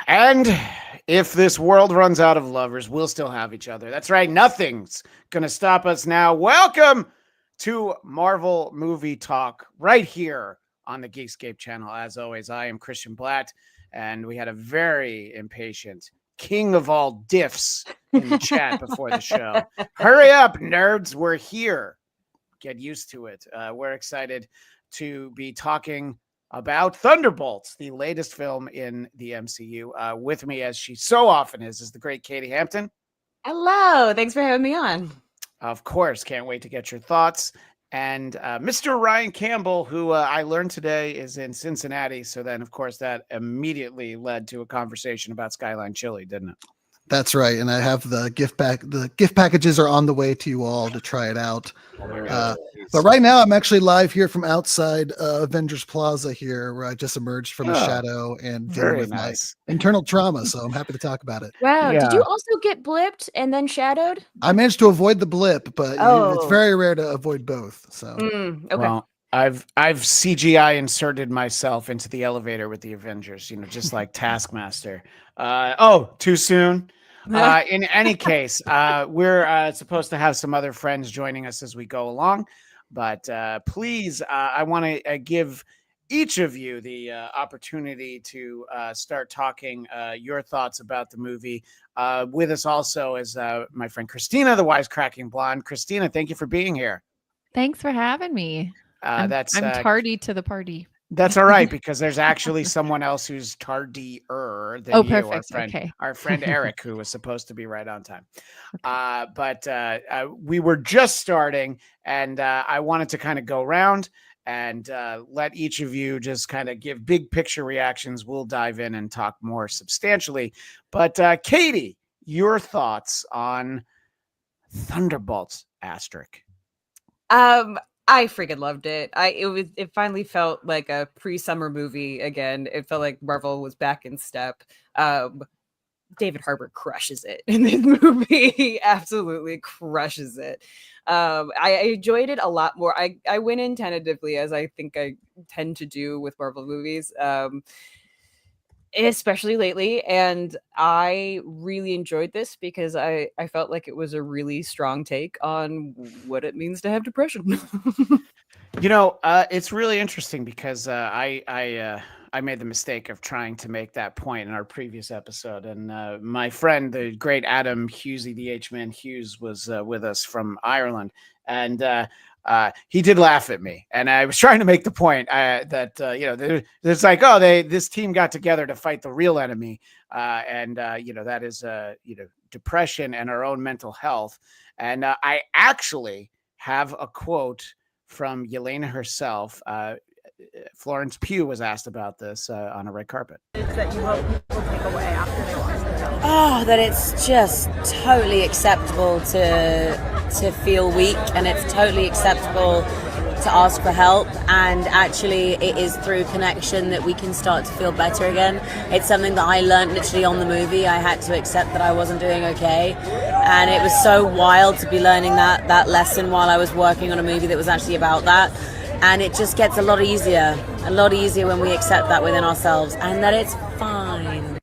And if this world runs out of lovers, we'll still have each other. That's right. Nothing's going to stop us now. Welcome to Marvel Movie Talk right here on the Geekscape channel. As always, I am Christian Bladt, and we had a very impatient king of all diffs in the chat before the show. Hurry up, nerds. We're here. Get used to it. We're excited to be talking about Thunderbolts, the latest film in the MCU. With me, as she so often is the great Katie Hampton. Hello. Thanks for having me on. Of course. Can't wait to get your thoughts. And Mr. Ryan Campbell, who I learned today is in Cincinnati. So then, of course, that immediately led to a conversation about Skyline Chili, didn't it? That's right. And I have the gift pack. The gift packages are on the way to you all to try it out. But right now I'm actually live here from outside Avengers Plaza here, where I just emerged from a shadow and dealing with my internal trauma. So I'm happy to talk about it. Wow. Yeah. Did you also get blipped and then shadowed? I managed to avoid the blip, but it's very rare to avoid both. So okay. Well, I've CGI inserted myself into the elevator with the Avengers, just like Taskmaster. Too soon. In any case, we're supposed to have some other friends joining us as we go along, but please, I want to give each of you the opportunity to start talking your thoughts about the movie. With us also is my friend Christina, the Wisecracking Blonde. Christina, thank you for being here. Thanks for having me. I'm tardy to the party. That's all right, because there's actually someone else who's tardier than you, perfect. Our friend Eric, who was supposed to be right on time. But we were just starting, and I wanted to kind of go around and let each of you just kind of give big picture reactions. We'll dive in and talk more substantially. But Katie, your thoughts on Thunderbolts asterisk? I freaking loved it. It finally felt like a pre-summer movie again. It felt like Marvel was back in step. David Harbour crushes it in this movie. He absolutely crushes it. I enjoyed it a lot more. I went in tentatively, as I think I tend to do with Marvel movies. Especially lately, and I really enjoyed this because I felt like it was a really strong take on what it means to have depression. It's really interesting because I made the mistake of trying to make that point in our previous episode, and my friend, the great Adam Hughesy, the H-Man Hughes, was with us from Ireland, and he did laugh at me, and I was trying to make the point that it's like, this team got together to fight the real enemy, and that is depression and our own mental health. And I actually have a quote from Yelena herself. Florence Pugh was asked about this on a red carpet. That you hope people take away after they watch the film? That it's just totally acceptable to feel weak, and it's totally acceptable to ask for help, and actually it is through connection that we can start to feel better again. It's something that I learned literally on the movie. I had to accept that I wasn't doing okay, and it was so wild to be learning that lesson while I was working on a movie that was actually about that. And it just gets a lot easier when we accept that within ourselves, and that it's fine.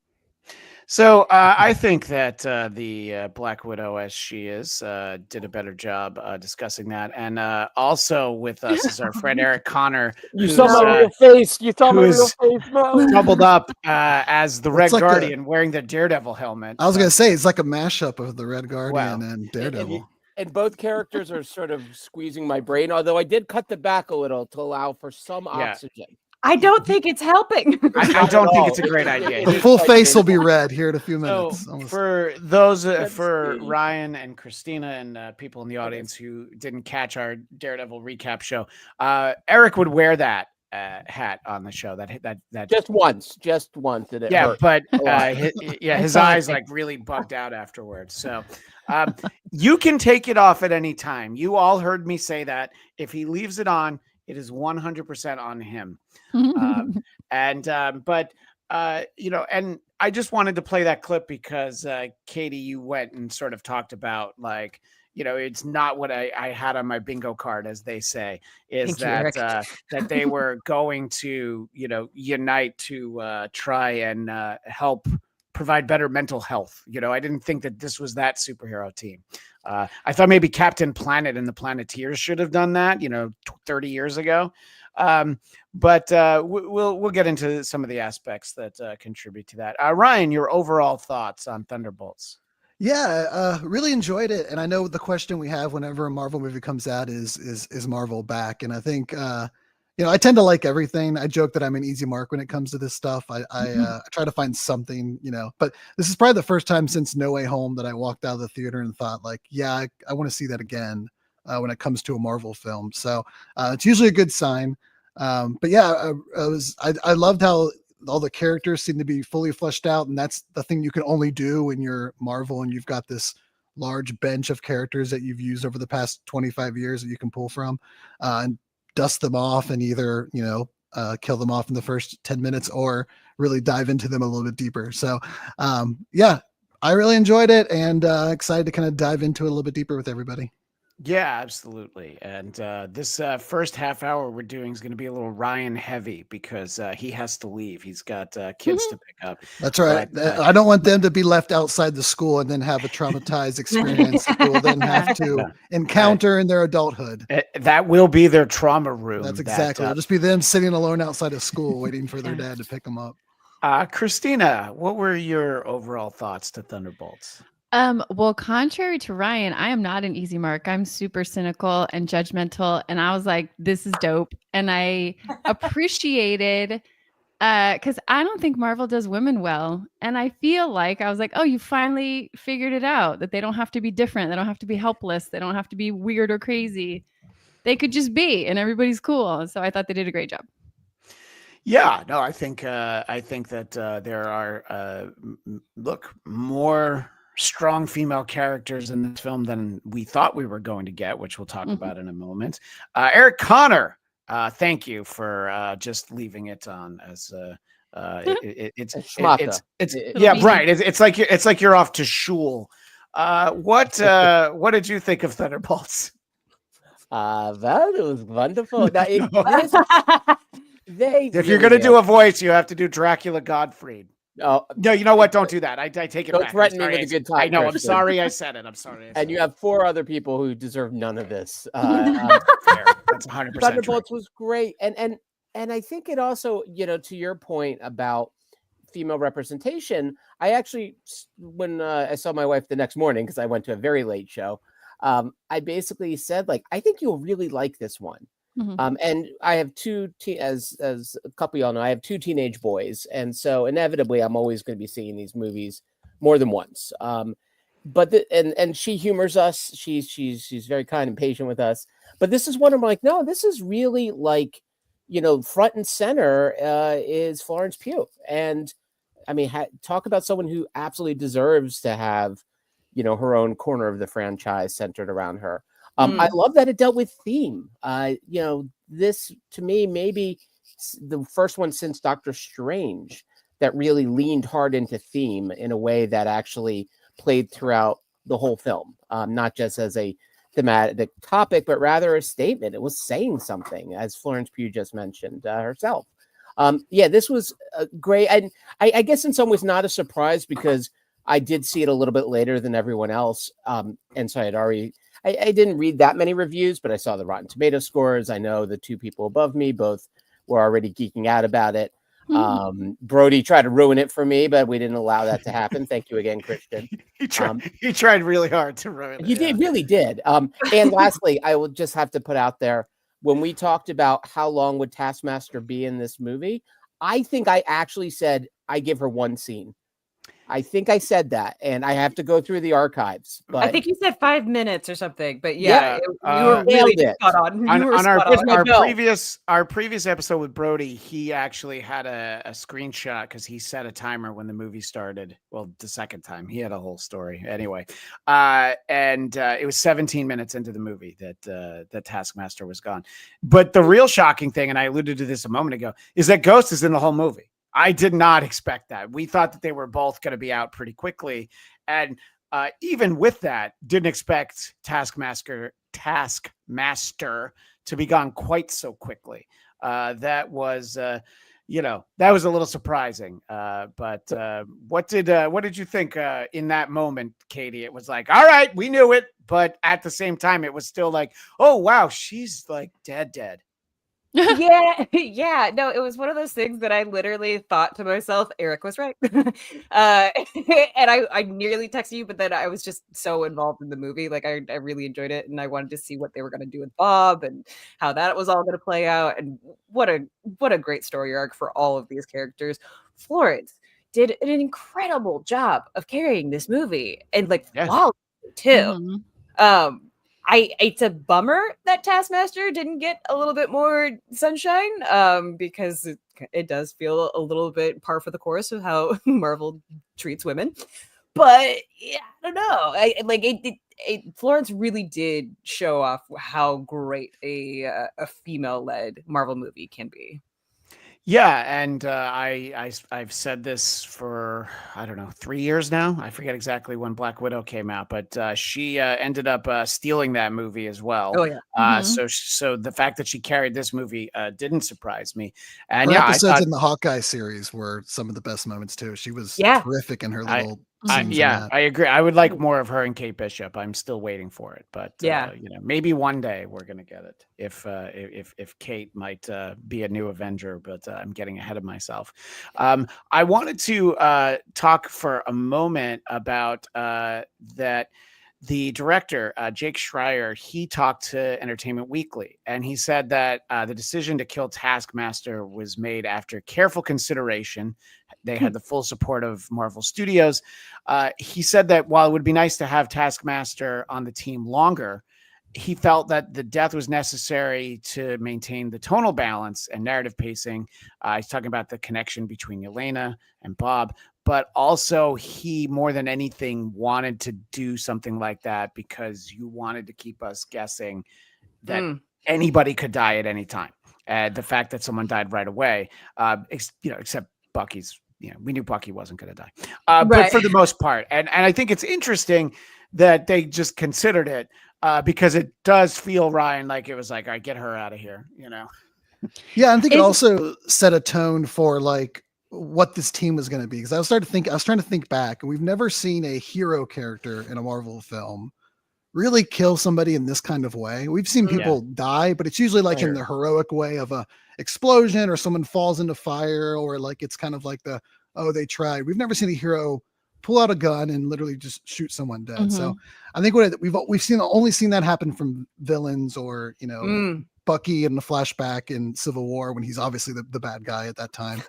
So I think that the Black Widow, as she is, did a better job discussing that. And also with us is our friend Eric Connor. You saw my real face. You saw my real face, bro. Doubled up as the Red Guardian, wearing the Daredevil helmet. I was going to say, it's like a mashup of the Red Guardian and Daredevil. And both characters are sort of squeezing my brain, although I did cut the back a little to allow for some oxygen. I don't think it's helping. I don't think it's a great idea. The full face will be red here in a few minutes. So for those, for Ryan and Christina and people in the audience who didn't catch our Daredevil recap show, Eric would wear that hat on the show. That just once. And it hurt. But his eyes like really bugged out afterwards. So you can take it off at any time. You all heard me say that. If he leaves it on, it is 100% on him. And I just wanted to play that clip because Katie, you went and sort of talked about like, it's not what I had on my bingo card, as they say, is that they were going to, unite to try and help provide better mental health. I didn't think that this was that superhero team. I thought maybe Captain Planet and the Planeteers should have done that, 30 years ago. But we'll get into some of the aspects that contribute to that. Ryan, your overall thoughts on Thunderbolts? Yeah, really enjoyed it. And I know the question we have whenever a Marvel movie comes out is Marvel back? And I think, I tend to like everything. I joke that I'm an easy mark when it comes to this stuff. I try to find something, but this is probably the first time since No Way Home that I walked out of the theater and thought like, yeah, I want to see that again when it comes to a Marvel film. So it's usually a good sign. But yeah, I loved how all the characters seem to be fully fleshed out, and that's the thing you can only do when you're Marvel and you've got this large bench of characters that you've used over the past 25 years that you can pull from, and dust them off and either kill them off in the first 10 minutes or really dive into them a little bit deeper. So yeah, I really enjoyed it, and excited to kind of dive into it a little bit deeper with everybody. Yeah, absolutely. And this first half hour we're doing is going to be a little Ryan heavy because he has to leave. He's got kids to pick up. That's right. But, I don't want them to be left outside the school and then have a traumatized experience that they will then have to encounter in their adulthood. That will be their trauma room. That's exactly. It'll just be them sitting alone outside of school waiting for their dad to pick them up. Christina, what were your overall thoughts to Thunderbolts? Well, contrary to Ryan, I am not an easy mark. I'm super cynical and judgmental. And I was like, this is dope. And I appreciated, because I don't think Marvel does women well. And I feel like I was like, oh, you finally figured it out, that they don't have to be different. They don't have to be helpless. They don't have to be weird or crazy. They could just be, and everybody's cool. So I thought they did a great job. Yeah, no, I think that there are, more strong female characters in this film than we thought we were going to get, which we'll talk about in a moment. Eric Connor, thank you for just leaving it on as it's yeah, right. It's like you're off to shul. What did you think of Thunderbolts? That was wonderful. Now, if you're going to do a voice, you have to do Dracula Gottfried. Oh no! You know what? Don't do that. I take it don't back. Threaten me with a good time. I know. I'm sorry. I said it. I'm sorry. And you have 4 other people who deserve none of this. Fair. That's 100%. Thunderbolts was great, and I think it also, to your point about female representation. I actually, when I saw my wife the next morning because I went to a very late show, I basically said I think you'll really like this one. Mm-hmm. And I have 2 as a couple of y'all know, I have 2 teenage boys, and so inevitably I'm always going to be seeing these movies more than once. But and she humors us. She's very kind and patient with us. But this is one I'm like, no, this is really front and center is Florence Pugh, and I mean, talk about someone who absolutely deserves to have her own corner of the franchise centered around her. I love that it dealt with theme. This to me maybe the first one since Doctor Strange that really leaned hard into theme in a way that actually played throughout the whole film, not just as a thematic topic, but rather a statement. It was saying something, as Florence Pugh just mentioned herself. This was great. And I guess in some ways not a surprise because I did see it a little bit later than everyone else. And so I didn't read that many reviews, but I saw the Rotten Tomato scores. I know the 2 people above me both were already geeking out about it. Brody tried to ruin it for me, but we didn't allow that to happen. Thank you again, Christian. He tried really hard to ruin it. He really did. And lastly, I will just have to put out there, when we talked about how long would Taskmaster be in this movie, I think I actually said I give her 1 scene. I think I said that, and I have to go through the archives. But I think you said 5 minutes or something. But you were really spot on. On our previous episode with Brody, he actually had a screenshot because he set a timer when the movie started. Well, the second time he had a whole story anyway, and it was 17 minutes into the movie that Taskmaster was gone. But the real shocking thing, and I alluded to this a moment ago, is that Ghost is in the whole movie. I did not expect that. We thought that they were both going to be out pretty quickly. And even with that, didn't expect Taskmaster to be gone quite so quickly. That was, that was a little surprising. But what did you think in that moment, Katie? It was like, all right, we knew it, but at the same time, it was still like, oh wow, she's like dead. Yeah, no, it was one of those things that I literally thought to myself, Eric was right. And I nearly texted you, but then I was just so involved in the movie. Like I really enjoyed it, and I wanted to see what they were going to do with Bob and how that was all going to play out. And what a great story arc for all of these characters. Florence did an incredible job of carrying this movie, and like flawlessly too. Mhm. It's a bummer that Taskmaster didn't get a little bit more sunshine, because it does feel a little bit par for the course of how Marvel treats women. But yeah, I don't know. Florence really did show off how great a female-led Marvel movie can be. Yeah, and I've said this for, I don't know, 3 years now. I forget exactly when Black Widow came out, but she ended up stealing that movie as well. Oh yeah. So the fact that she carried this movie didn't surprise me. And Her yeah, episodes I thought, in the Hawkeye series were some of the best moments too. She was Yeah. terrific in her little scenes. yeah, I agree. I would like more of her and Kate Bishop. I'm still waiting for it, but Yeah. maybe one day we're gonna get it. If Kate might be a new Avenger, but I'm getting ahead of myself. I wanted to talk for a moment about that. The director, Jake Schreier, he talked to Entertainment Weekly, and he said that the decision to kill Taskmaster was made after careful consideration. They had the full support of Marvel Studios. He said that while it would be nice to have Taskmaster on the team longer, he felt that the death was necessary to maintain the tonal balance and narrative pacing. He's talking about the connection between Yelena and Bob, but also he, more than anything, wanted to do something like that because you wanted to keep us guessing that anybody could die at any time. The fact that someone died right away, except Bucky's, we knew Bucky wasn't going to die, but for the most part. And I think it's interesting that they just considered it because it does feel, Ryan, like it was like, all right, get her out of here, Yeah, I think it also set a tone for like what this team was going to be, because I was trying to think back, and we've never seen a hero character in a Marvel film really kill somebody in this kind of way. We've seen people die, but it's usually like in the heroic way of a explosion or someone falls into fire, or like it's kind of like they tried. We've never seen a hero pull out a gun and literally just shoot someone dead. So I think we've only seen that happen from villains, or Bucky in the flashback in Civil War when he's obviously the bad guy at that time.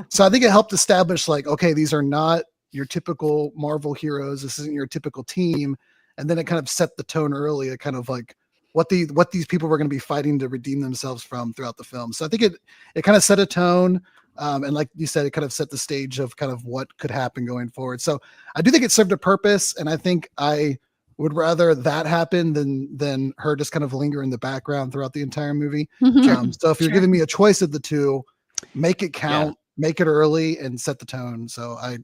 So I think it helped establish like, okay, these are not your typical Marvel heroes. This isn't your typical team. And then it kind of set the tone early, at kind of like what these people were going to be fighting to redeem themselves from throughout the film. So I think it kind of set a tone. And like you said, it kind of set the stage of kind of what could happen going forward. So I do think it served a purpose. And I think I would rather that happen than her just kind of linger in the background throughout the entire movie. So if you're giving me a choice of the two, make it count, make it early, and set the tone. So I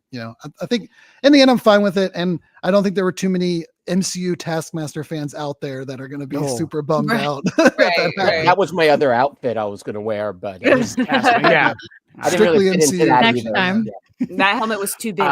think in the end, I'm fine with it. And I don't think there were too many MCU Taskmaster fans out there that are going to be super bummed out. That was my other outfit I was going to wear, but I didn't really fit into that next either. time. That helmet was too big.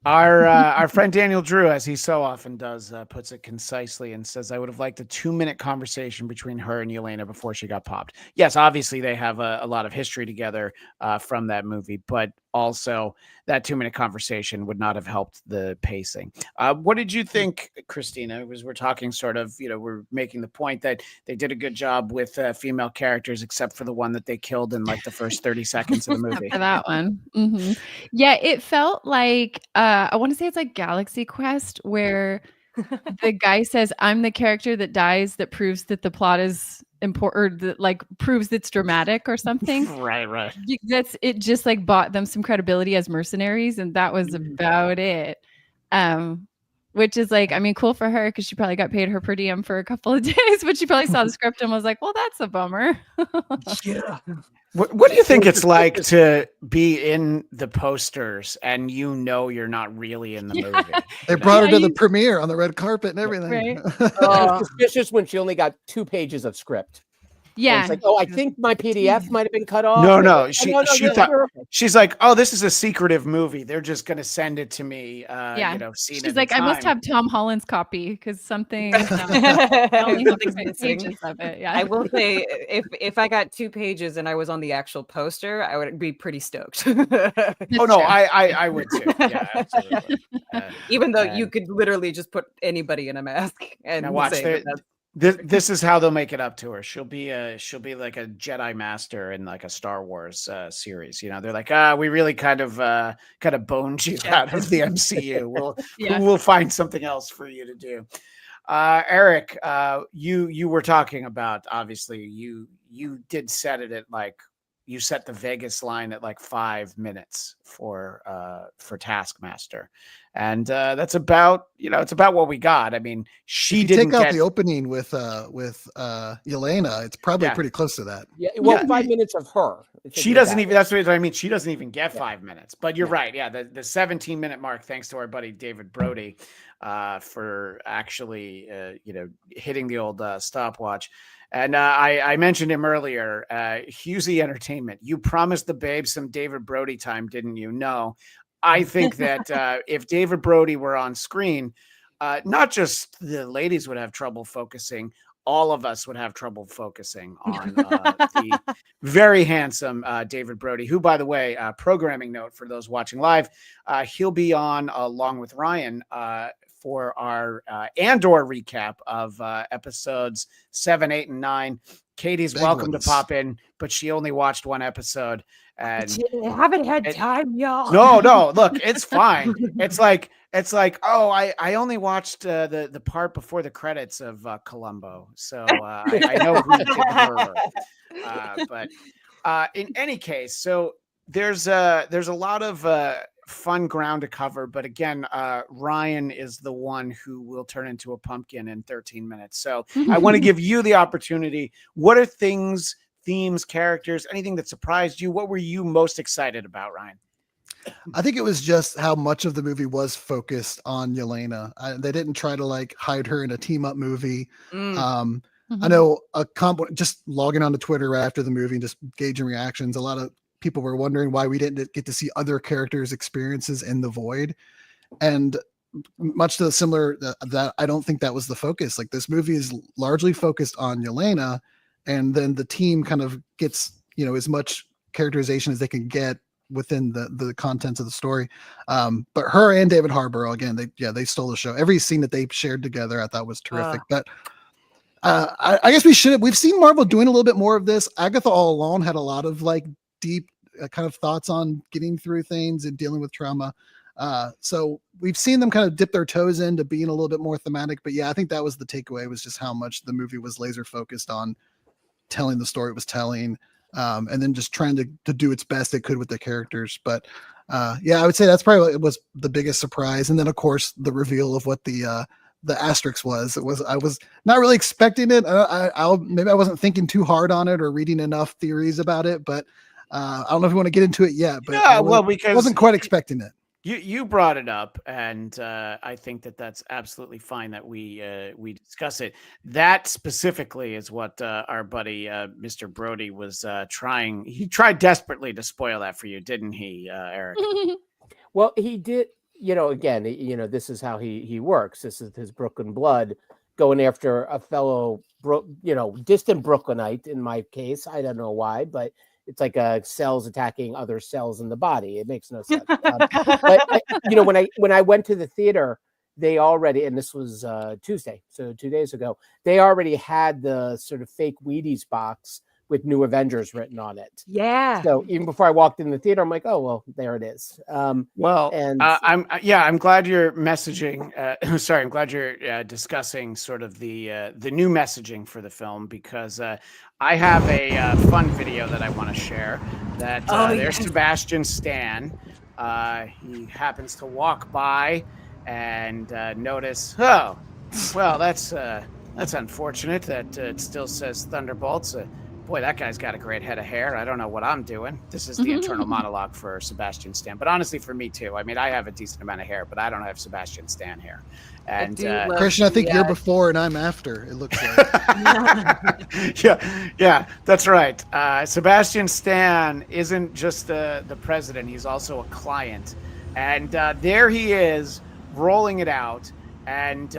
Our friend Daniel Drew, as he so often does, puts it concisely and says, I would have liked a 2-minute conversation between her and Yelena before she got popped. Yes, obviously they have a lot of history together from that movie, but also that 2-minute conversation would not have helped the pacing. What did you think, Christina? As we're talking sort of, we're making the point that they did a good job with female characters, except for the one that they killed in like the first 30 seconds of the movie. For that one. Yeah, it felt like, I want to say it's like Galaxy Quest, where the guy says, I'm the character that dies that proves that the plot is important, or that like proves it's dramatic or something. Right. It just like bought them some credibility as mercenaries, and that was about it. Which is like, I mean, cool for her, because she probably got paid her per diem for a couple of days, but she probably saw the script and was like, well, that's a bummer. What do you think it's like to be in the posters and you're not really in the movie? They brought her to the premiere on the red carpet and everything. Right. It's suspicious when she only got 2 pages of script. Yeah. It's like, oh, I think my PDF might have been cut off. No, And no, it's like, she you're thought okay. she's like, oh, this is a secretive movie. They're just gonna send it to me. Yeah. Scene She's at like, a I must time. have Tom Holland's copy because something. I only have Something's 6 missing. pages of it. Yeah. I will say, if I got 2 pages and I was on the actual poster, I would be pretty stoked. Oh That's no, true. I would too. Yeah, absolutely. Even though you And- could literally just put anybody in a mask and Now watch, say that this is how they'll make it up to her. She'll be like a Jedi master in like a Star Wars series. They're like, we really kind of boned you out of the MCU. Yeah. We'll find something else for you to do. Eric, you were talking about, obviously you did set it at like, you set the Vegas line at like 5 minutes for Taskmaster, and that's about it's about what we got. I mean, she If you didn't take out get the opening with Yelena, it's probably Yeah. pretty close to that. Yeah, well, Yeah. 5 minutes of her. she doesn't even. That's what I mean. She doesn't even get Yeah. 5 minutes. But you're Yeah. right. Yeah, the 17-minute mark. Thanks to our buddy David Brody for actually hitting the old stopwatch. And I mentioned him earlier. Husey Entertainment. You promised the babe some David Brody time, didn't you? No. I think that if David Brody were on screen, not just the ladies would have trouble focusing. All of us would have trouble focusing on the very handsome David Brody, who, by the way, programming note for those watching live, he'll be on along with Ryan for our Andor recap of episodes 7, 8, and 9. Katie's Big welcome ones. to pop in, but she only watched one episode. And I haven't had time, y'all. no, look, it's fine. It's like, oh, I only watched the part before the credits of Columbo, so I know who did her. But in any case, so there's a lot of fun ground to cover, but again, Ryan is the one who will turn into a pumpkin in 13 minutes. So I want to give you the opportunity. What are things, themes, characters, anything that surprised you? What were you most excited about, Ryan? I think it was just how much of the movie was focused on Yelena. They didn't try to like hide her in a team up movie. I know just logging onto Twitter right after the movie and just gauging reactions. A lot of people were wondering why we didn't get to see other characters' experiences in the void, and much to the similar that I don't think that was the focus. Like, this movie is largely focused on Yelena, and then the team kind of gets as much characterization as they can get within the contents of the story. But her and David Harbour, again, they stole the show. Every scene that they shared together I thought was terrific. But I guess we've seen Marvel doing a little bit more of this. Agatha All Alone had a lot of like deep kind of thoughts on getting through things and dealing with trauma. So we've seen them kind of dip their toes into being a little bit more thematic. But yeah, I think that was the takeaway, was just how much the movie was laser focused on telling the story it was telling, and then just trying to do its best it could with the characters. But yeah, I would say that's probably what was the biggest surprise. And then of course the reveal of what the asterisk was. I was not really expecting it. Maybe I wasn't thinking too hard on it or reading enough theories about it, but I don't know if you want to get into it yet. But Yeah, I because wasn't quite expecting it. You brought it up, and I think that's absolutely fine that we discuss it. That specifically is what our buddy Mr. Brody was trying. He tried desperately to spoil that for you, didn't he, Eric? Well, he did. Again, this is how he works. This is his Brooklyn blood going after a fellow, distant Brooklynite. In my case, I don't know why, but it's like cells attacking other cells in the body. It makes no sense. But when I went to the theater, they already, and this was Tuesday, so 2 days ago, they already had the sort of fake Wheaties box with New Avengers written on it. Yeah. So even before I walked in the theater, I'm like, oh well, there it is. I'm glad you're messaging. Sorry, I'm glad you're discussing sort of the new messaging for the film, because I have a fun video that I want to share. That there's Sebastian Stan. He happens to walk by and notice. Oh, well, that's unfortunate that it still says Thunderbolts. boy, that guy's got a great head of hair. I don't know what I'm doing. This is the internal monologue for Sebastian Stan. But honestly, for me too. I mean, I have a decent amount of hair, but I don't have Sebastian Stan hair. And Christian, I think you're before and I'm after. It looks like. yeah, that's right. Sebastian Stan isn't just the president; he's also a client. And there he is, rolling it out. And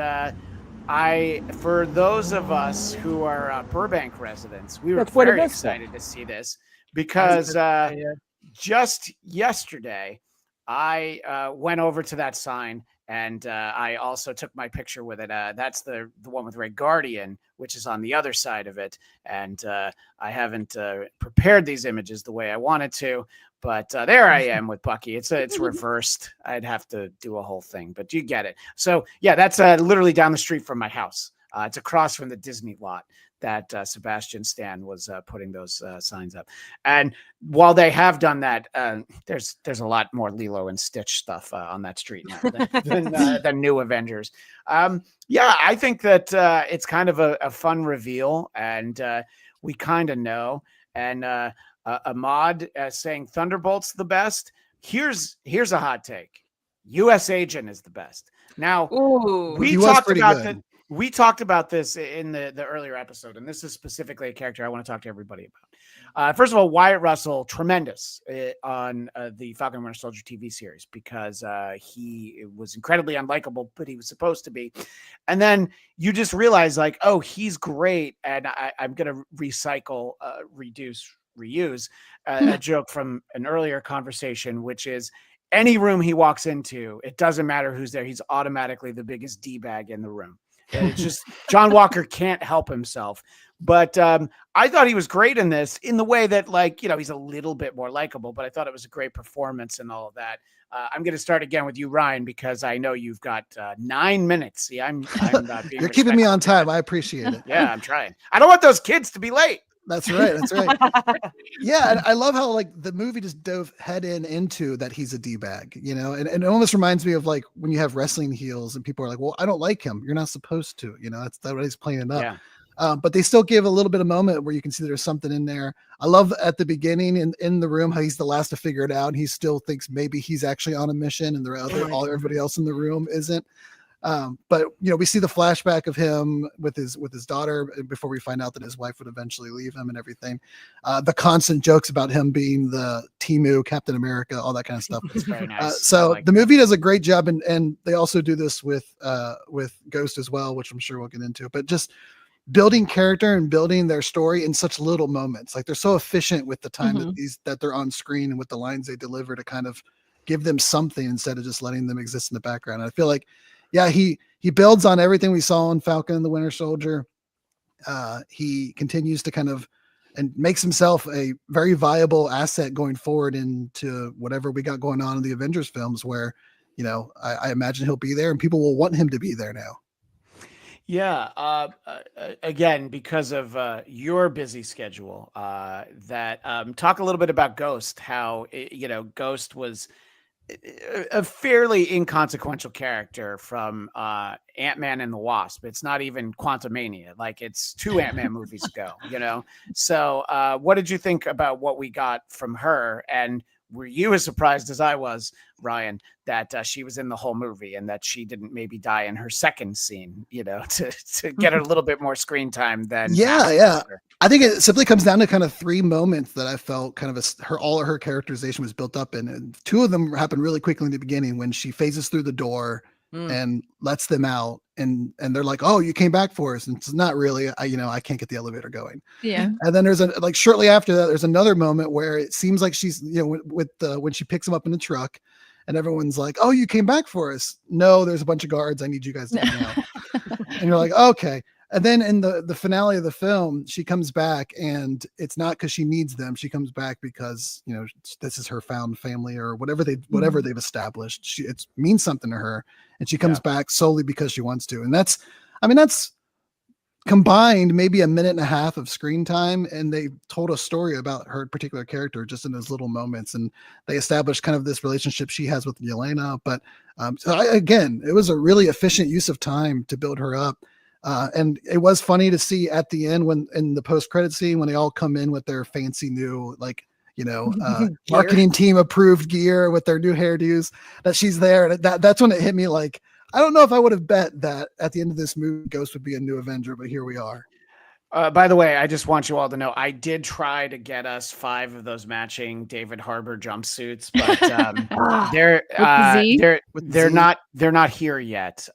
for those of us who are Burbank residents, we were very excited to see this because just yesterday I went over to that sign and I also took my picture with it. That's the one with Red Guardian, which is on the other side of it. And I haven't prepared these images the way I wanted to. But there I am with Bucky. It's reversed. I'd have to do a whole thing, but you get it. So yeah, that's literally down the street from my house. It's across from the Disney lot that Sebastian Stan was putting those signs up. And while they have done that, there's a lot more Lilo and Stitch stuff on that street now than New Avengers. Yeah, I think that it's kind of a fun reveal, and we kind of know. And Ahmad saying Thunderbolts the best. Here's a hot take. U.S. Agent is the best. Now, we talked about this in the earlier episode, and this is specifically a character I want to talk to everybody about. First of all, Wyatt Russell, tremendous on the Falcon and Winter Soldier TV series because he was incredibly unlikable, but he was supposed to be. And then you just realize, like, oh, he's great, and I'm going to reuse a joke from an earlier conversation, which is any room he walks into, it doesn't matter who's there. He's automatically the biggest D-bag in the room. It's just John Walker can't help himself. But I thought he was great in this in the way that, like, you know, he's a little bit more likable, but I thought it was a great performance and all of that. I'm going to start again with you, Ryan, because I know you've got 9 minutes. See, I'm being You're keeping me on time. I appreciate it. Yeah, I'm trying. I don't want those kids to be late. That's right. Yeah, and I love how, like, the movie just dove head into that he's a D-bag, you know, and it almost reminds me of, like, when you have wrestling heels and people are like, well, I don't like him. You're not supposed to, you know, that's what he's playing it up. Yeah. But they still give a little bit of moment where you can see there's something in there. I love at the beginning in the room how he's the last to figure it out, and he still thinks maybe he's actually on a mission and everybody else in the room isn't. But you know, we see the flashback of him with his daughter before we find out that his wife would eventually leave him and everything. The constant jokes about him being the Temu, Captain America, all that kind of stuff. It's very nice. So the movie does a great job, and they also do this with Ghost as well, which I'm sure we'll get into. But just building character and building their story in such little moments. Like, they're so efficient with the time that they're on screen and with the lines they deliver to kind of give them something instead of just letting them exist in the background. And I feel like, yeah, he builds on everything we saw in Falcon and the Winter Soldier. He continues to kind of and makes himself a very viable asset going forward into whatever we got going on in the Avengers films, where, you know, I imagine he'll be there and people will want him to be there now. Yeah. Again, because of your busy schedule, talk a little bit about Ghost, how, Ghost was a fairly inconsequential character from Ant-Man and the Wasp. It's not even Quantumania. Like, it's 2 Ant-Man movies ago, you know? So what did you think about what we got from her? And were you as surprised as I was, Ryan, that she was in the whole movie and that she didn't maybe die in her second scene, you know, to get a little bit more screen time than Yeah. I think it simply comes down to kind of 3 moments that I felt kind of all of her characterization was built up in. And 2 of them happened really quickly in the beginning when she phases through the door and lets them out. And they're like, oh, you came back for us. And it's not really, I can't get the elevator going. Yeah. And then there's shortly after that, there's another moment where it seems like she's, when she picks him up in the truck and everyone's like, oh, you came back for us. No, there's a bunch of guards. I need you guys to get out. And you're like, okay. And then in the finale of the film, she comes back, and it's not because she needs them. She comes back because, you know, this is her found family or whatever they've established. It means something to her, and she comes back solely because she wants to. And that's combined maybe a minute and a half of screen time, and they told a story about her particular character just in those little moments, and they established kind of this relationship she has with Yelena. But it was a really efficient use of time to build her up. And it was funny to see at the end when in the post-credit scene when they all come in with their fancy new marketing team approved gear with their new hairdos, that she's there. And that's when it hit me like, I don't know if I would have bet that at the end of this movie, Ghost would be a new Avenger, but here we are. By the way, I just want you all to know I did try to get us 5 of those matching David Harbour jumpsuits, but they're not here yet.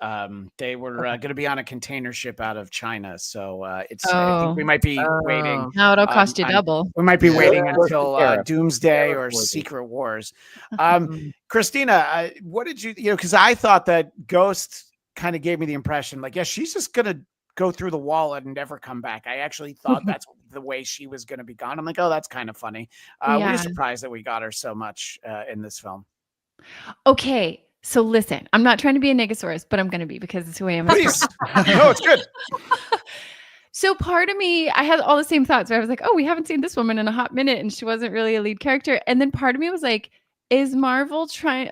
They were going to be on a container ship out of China, so I think we might be waiting. Now it'll cost you double. We might be waiting until Doomsday or Secret Wars. Christina, what did you because I thought that Ghost kind of gave me the impression like, yeah, she's just going to go through the wall and never come back. I actually thought that's the way she was going to be gone. I'm like, oh, that's kind of funny. We're surprised that we got her so much in this film. Okay, so listen, I'm not trying to be a Negasaurus, but I'm going to be because it's who I am. Please. No, it's good. So part of me, I had all the same thoughts where I was like, oh, we haven't seen this woman in a hot minute and she wasn't really a lead character. And then part of me was like, is Marvel trying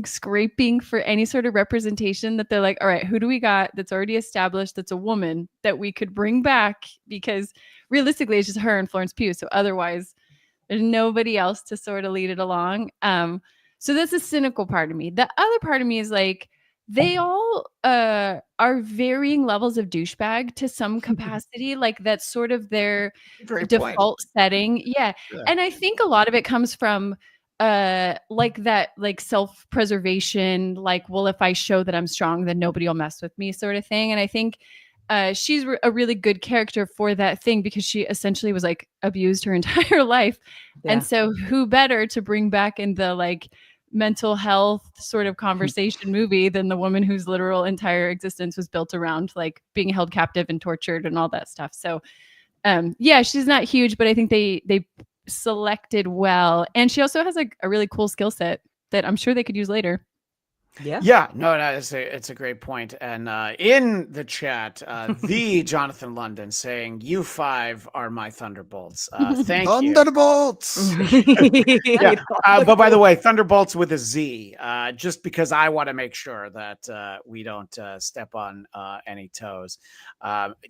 scraping for any sort of representation that they're like, all right, who do we got that's already established that's a woman that we could bring back? Because realistically, it's just her and Florence Pugh. So otherwise, there's nobody else to sort of lead it along. So that's a cynical part of me. The other part of me is like, they all are varying levels of douchebag to some capacity. Like that's sort of their default setting. Yeah. And I think a lot of it comes from like self-preservation, like, well, if I show that I'm strong, then nobody will mess with me sort of thing. And I think she's a really good character for that thing because she essentially was like abused her entire life. Yeah. And so who better to bring back in the like mental health sort of conversation movie than the woman whose literal entire existence was built around like being held captive and tortured and all that stuff. So she's not huge, but I think they selected well. And she also has like a really cool skill set that I'm sure they could use later. Yeah, no, it's a great point. And in the chat, the Jonathan London saying, "You 5 are my Thunderbolts." Thank you. Thunderbolts. Yeah, but by the way, Thunderbolts with a Z, just because I want to make sure that we don't step on any toes.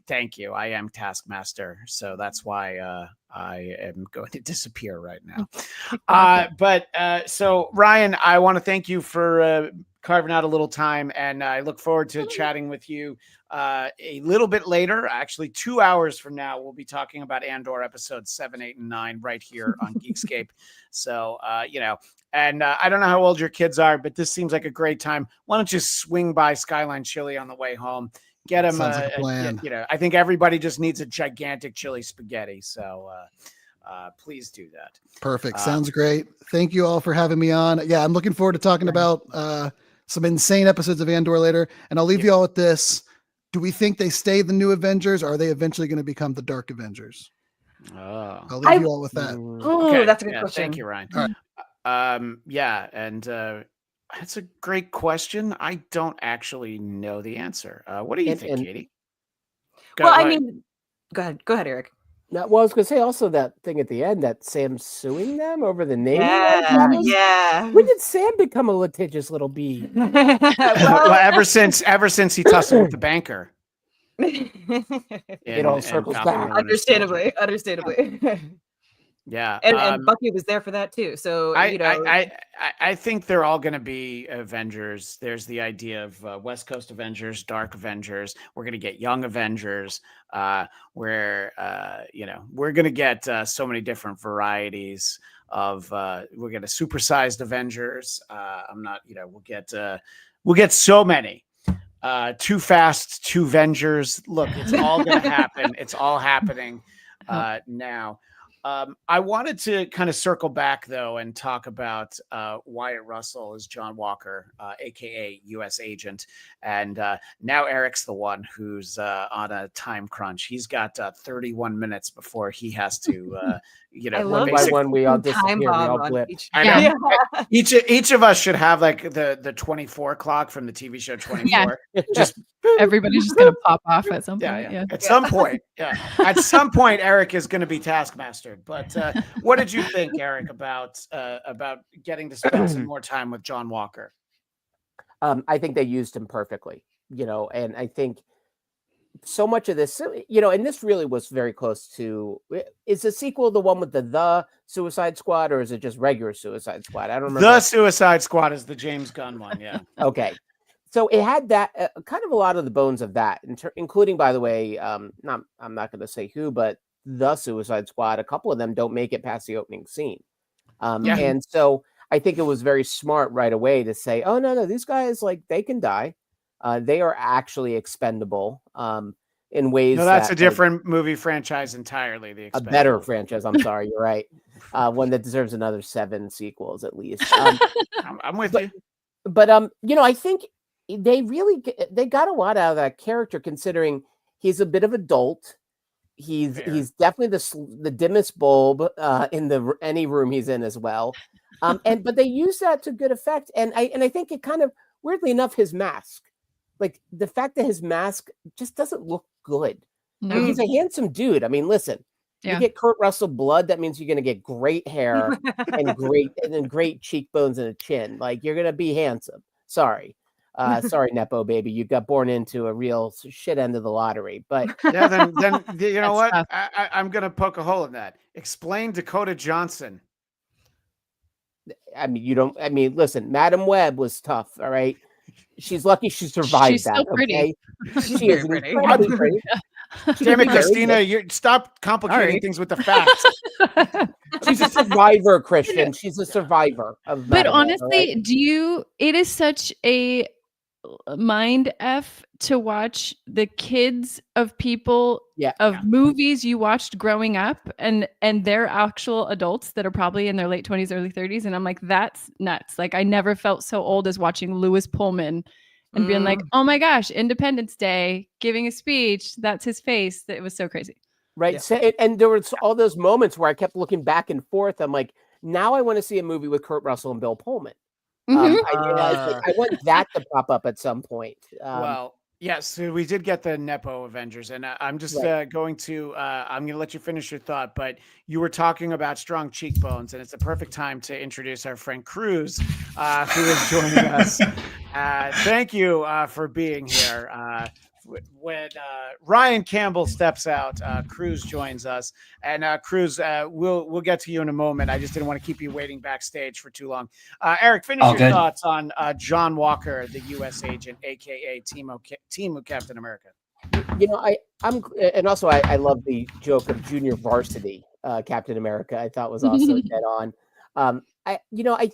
Thank you. I am Taskmaster, so that's why I am going to disappear right now. So Ryan, I want to thank you for carving out a little time, and I look forward to chatting with you a little bit later. Actually, 2 hours from now, we'll be talking about Andor episodes 7, 8, and 9 right here on Geekscape. So, and I don't know how old your kids are, but this seems like a great time. Why don't you swing by Skyline Chili on the way home? Get them like a plan. I think everybody just needs a gigantic chili spaghetti. So please do that. Perfect. Sounds great. Thank you all for having me on. Yeah, I'm looking forward to talking about some insane episodes of Andor later. And I'll leave you all with this. Do we think they stay the new Avengers, or are they eventually going to become the Dark Avengers? I'll leave you all with that. Oh, that's a good question. Thank you, Ryan. All right. And that's a great question. I don't actually know the answer. What do you think, Katie? Go ahead, Eric. Now, well, I was going to say also that thing at the end that Sam's suing them over the name. Yeah. When did Sam become a litigious little bee? Well, ever since he tussled with the banker. It all circles back. Understandably. Yeah, and Bucky was there for that too. So I think they're all going to be Avengers. There's the idea of West Coast Avengers, Dark Avengers. We're going to get Young Avengers. Where we're going to get so many different varieties of. We'll get a supersized Avengers. We'll get so many. Too Fast, Two Avengers. Look, it's all going to happen. It's all happening now. I wanted to kind of circle back, though, and talk about Wyatt Russell as John Walker, a.k.a. U.S. agent. And now Eric's the one who's on a time crunch. He's got 31 minutes before he has to, one by one, we all disappear. We all blip. I know. Yeah. Each of us should have like the 24 clock from the TV show 24. Yeah. Just everybody's just going to pop off at some point. Yeah. At some point. Yeah. At some point, Eric is going to be taskmastered. But what did you think, Eric, about getting to spend some more time with John Walker? I think they used him perfectly. and I think so much of this, and this really was very close to, is the sequel the one with the Suicide Squad, or is it just regular Suicide Squad? I don't remember. The Suicide Squad is the James Gunn one, yeah. Okay. So it had that kind of a lot of the bones of that, including, by the way, I'm not going to say who, but the Suicide Squad, a couple of them don't make it past the opening scene. And so I think it was very smart right away to say, oh, no, these guys, like, they can die. They are actually expendable in ways. No, that's a different movie franchise entirely. A better franchise. I'm sorry, you're right. One that deserves another 7 sequels at least. I'm with you. But I think they got a lot out of that character, considering he's a bit of adult. He's definitely the dimmest bulb in any room he's in as well. But they use that to good effect. And I think it kind of, weirdly enough, his mask, like the fact that his mask just doesn't look good. No. I mean, he's a handsome dude. I mean, listen, you get Kurt Russell blood, that means you're going to get great hair and great cheekbones and a chin. Like, you're going to be handsome. Sorry, Nepo baby, you got born into a real shit end of the lottery. But yeah, then you know what? I'm going to poke a hole in that. Explain Dakota Johnson. I mean, listen, Madam Web was tough. All right. She's lucky she survived. She's that. Still pretty. Okay? She is incredibly pretty. Damn it, Christina! You stop complicating things with the facts. She's a survivor, Christian. She's a survivor of. But honestly, right? It is such a mind f to watch the kids of people movies you watched growing up, and they're actual adults that are probably in their late 20s, early 30s, and I'm like, that's nuts. Like, I never felt so old as watching Lewis Pullman and being like, oh my gosh, Independence Day, giving a speech, that's his face. It was so crazy. Right. Yeah. So, and there was all those moments where I kept looking back and forth. I'm like, now I want to see a movie with Kurt Russell and Bill Pullman. I want that to pop up at some point. Well, yes, so we did get the Nepo Avengers, and I'm just going to I'm going to let you finish your thought, but you were talking about strong cheekbones, and it's a perfect time to introduce our friend Cruz, who is joining us. Thank you for being here. When Ryan Campbell steps out, Cruz joins us, and Cruz, we'll get to you in a moment. I just didn't want to keep you waiting backstage for too long. Eric, finish your thoughts on John Walker, the U.S. agent, aka Team of Captain America. And also I love the joke of Junior Varsity Captain America. I thought was also dead on. I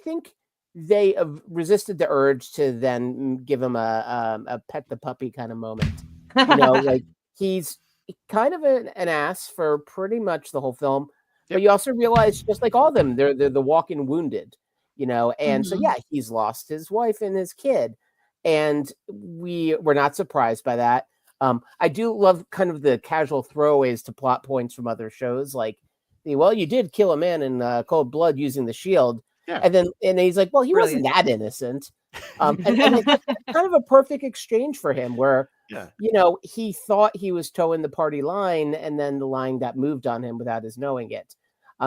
think they resisted the urge to then give him a pet the puppy kind of moment. Like, he's kind of an ass for pretty much the whole film. But you also realize, just like all of them, they're the walking wounded, and so he's lost his wife and his kid, and we're not surprised by that. I do love kind of the casual throwaways to plot points from other shows, like, well, you did kill a man in cold blood using the shield. Yeah. And he's like, well, he wasn't that innocent. And it's kind of a perfect exchange for him where, he thought he was towing the party line, and then the line got moved on him without his knowing it.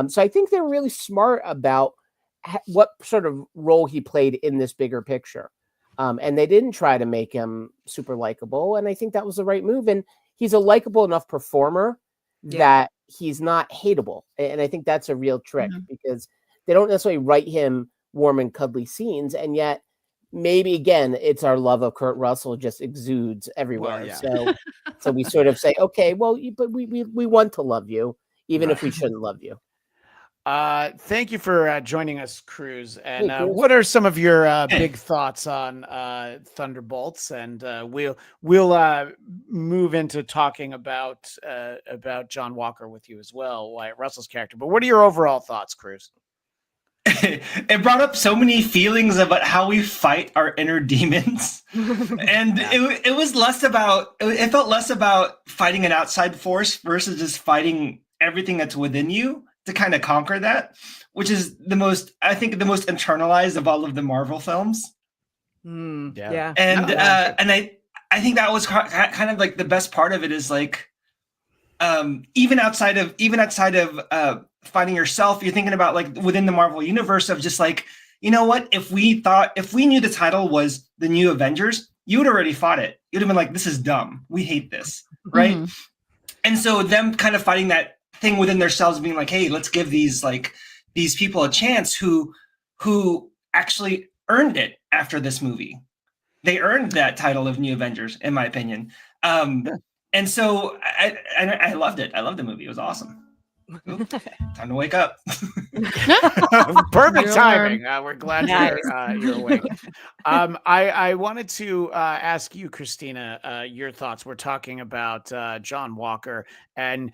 So I think they're really smart about what sort of role he played in this bigger picture. And they didn't try to make him super likable. And I think that was the right move. And he's a likable enough performer that he's not hateable. And I think that's a real trick, because they don't necessarily write him warm and cuddly scenes, and yet maybe again it's our love of Kurt Russell just exudes everywhere. So we sort of say, okay, well, but we want to love you, even if we shouldn't love you. Thank you for joining us, Cruz. And what are some of your big thoughts on Thunderbolts? And we'll move into talking about John Walker with you as well, Wyatt Russell's character. But what are your overall thoughts, Cruz? It brought up so many feelings about how we fight our inner demons. And it was less about, it felt less about fighting an outside force versus just fighting everything that's within you to kind of conquer that, which is the most internalized of all of the Marvel films. And I think that was kind of like the best part of it is like, even outside of finding yourself, you're thinking about like within the Marvel universe of just like, you know what, if we knew the title was the new Avengers, you would already fought it. You'd have been like, this is dumb. We hate this, right? Mm-hmm. And so them kind of fighting that thing within themselves, being like, hey, let's give these people a chance who actually earned it after this movie. They earned that title of New Avengers, in my opinion. And so I loved it. I loved the movie. It was awesome. Ooh, time to wake up. Perfect You're timing. We're glad Nice. you're awake. I wanted to ask you, Christina, your thoughts. We're talking about John Walker, and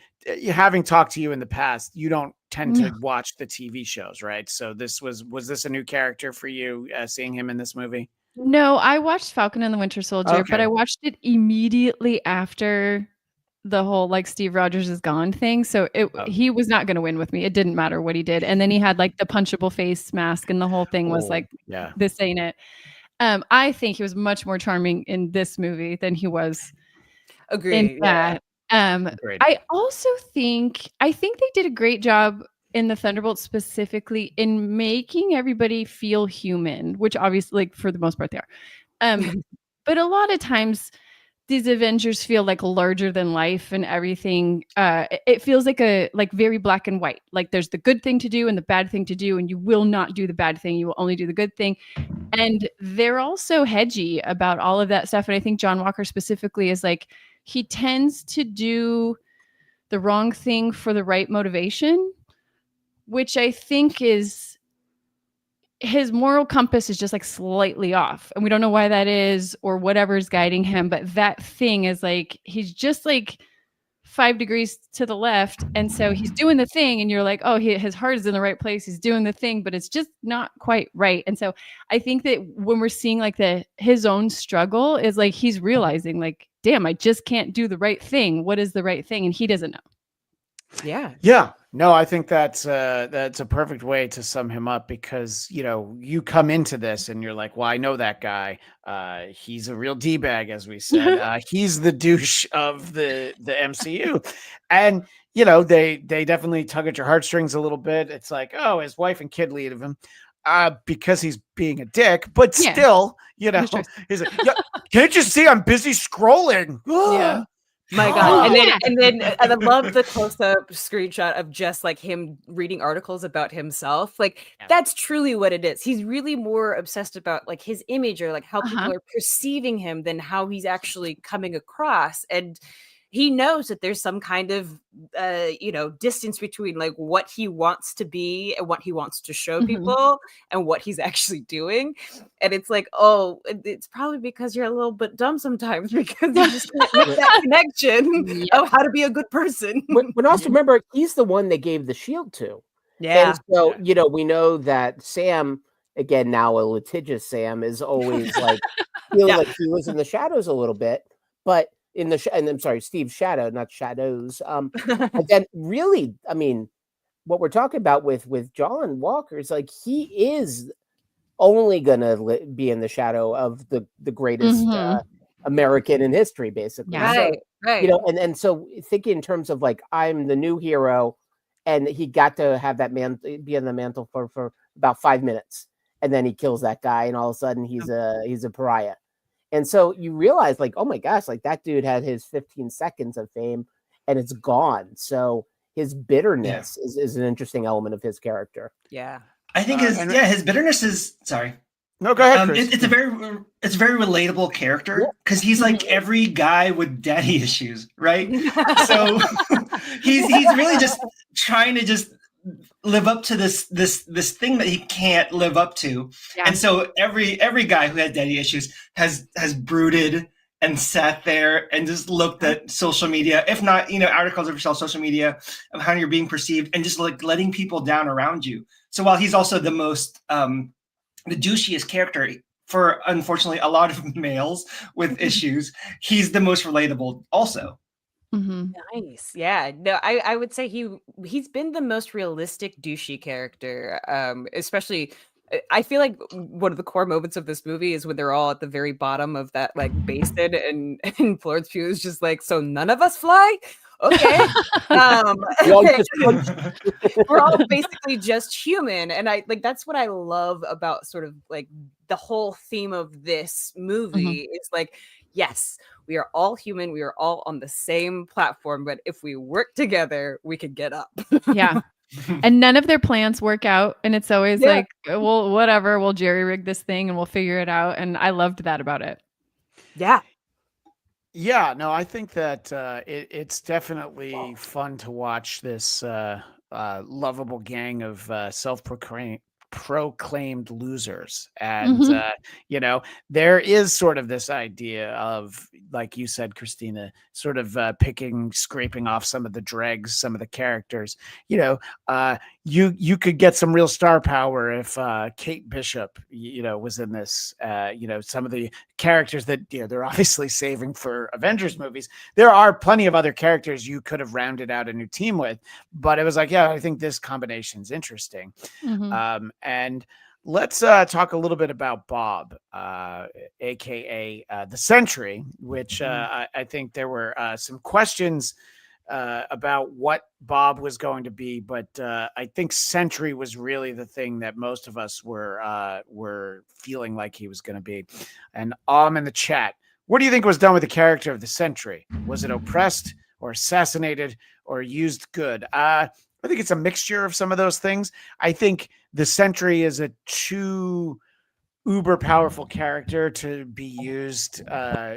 having talked to you in the past, you don't tend to watch the TV shows, right? So was this a new character for you, seeing him in this movie? No, I watched Falcon and the Winter Soldier, but Okay. I watched it immediately after the whole like Steve Rogers is gone thing. So he was not going to win with me. It didn't matter what he did. And then he had like the punchable face mask, and the whole thing was like, this ain't it. I think he was much more charming in this movie than he was in that. I also think they did a great job in the Thunderbolts specifically in making everybody feel human, which obviously, like, for the most part they are. But a lot of times these Avengers feel like larger than life and everything. It feels like very black and white. Like there's the good thing to do and the bad thing to do, and you will not do the bad thing. You will only do the good thing. And they're also hedgy about all of that stuff. And I think John Walker specifically is like, he tends to do the wrong thing for the right motivation, which I think is his moral compass is just like slightly off, and we don't know why that is or whatever's guiding him. But that thing is like, he's just like 5 degrees to the left. And so he's doing the thing and you're like, oh, his heart is in the right place. He's doing the thing, but it's just not quite right. And so I think that when we're seeing like his own struggle is like, he's realizing like, damn, I just can't do the right thing. What is the right thing? And he doesn't know. Yeah. No, I think that's a perfect way to sum him up, because, you come into this and you're like, well, I know that guy. He's a real D-bag, as we said. He's the douche of the MCU. And, they definitely tug at your heartstrings a little bit. It's like, oh, his wife and kid leave him because he's being a dick, but still, he's like, can't you see I'm busy scrolling? Yeah. My God. And I love the close-up screenshot of just like him reading articles about himself. Like that's truly what it is. He's really more obsessed about like his image or like how people are perceiving him than how he's actually coming across. And he knows that there's some kind of distance between like what he wants to be and what he wants to show people and what he's actually doing. And it's like, oh, it's probably because you're a little bit dumb sometimes, because you just can't make that connection of how to be a good person. But also remember, he's the one they gave the shield to. Yeah. And so, we know that Sam, again, now a litigious Sam, is always like, feeling like he was in the shadows a little bit, but and I'm sorry, Steve's shadow, not shadows. But then really, I mean, what we're talking about with John Walker is like, he is only gonna be in the shadow of the greatest American in history, basically. Yeah. So, Right. And so thinking in terms of like, I'm the new hero, and he got to have that man be on the mantle for about 5 minutes, and then he kills that guy, and all of a sudden he's a pariah. And so you realize, like, oh my gosh, like that dude had his 15 seconds of fame and it's gone. So his bitterness is an interesting element of his character. Yeah. I think his bitterness is, sorry. No, go ahead, Chris. It's a very relatable character, because he's like every guy with daddy issues, right? So he's really just trying to just live up to this thing that he can't live up to. Yeah. And so every guy who had daddy issues has brooded and sat there and just looked at social media, if not, articles of social media of how you're being perceived, and just like letting people down around you. So while he's also the most the douchiest character for, unfortunately, a lot of males with issues, he's the most relatable also. Nice. Yeah. No, I would say he's been the most realistic douchey character. Especially, I feel like one of the core moments of this movie is when they're all at the very bottom of that like basin, and Florence Pugh is just like, so none of us fly? okay. We all just- We're all basically just human, and I like that's what I love about sort of like the whole theme of this movie is like, yes, we are all human, we are all on the same platform, but if we work together, we could get up. Yeah. And none of their plans work out. And it's always like, well, whatever, we'll jerry rig this thing and we'll figure it out. And I loved that about it. Yeah. Yeah, no, I think that it's definitely fun to watch this lovable gang of self-proclaimed losers. And, you know, there is sort of this idea of, like you said, Christina, sort of scraping off some of the dregs, some of the characters. You know, you could get some real star power if Kate Bishop, you know, was in this. You know, some of the characters that, you know, they're obviously saving for Avengers movies. There are plenty of other characters you could have rounded out a new team with, but it was like, yeah, I think this combination is interesting. And let's talk a little bit about Bob, aka the Sentry, which I think there were some questions about what Bob was going to be, but I think Sentry was really the thing that most of us were feeling like he was going to be. And in the chat, what do you think was done with the character of the Sentry? Was it oppressed or assassinated or used good? I think it's a mixture of some of those things. I think the Sentry is a too uber powerful character to be used,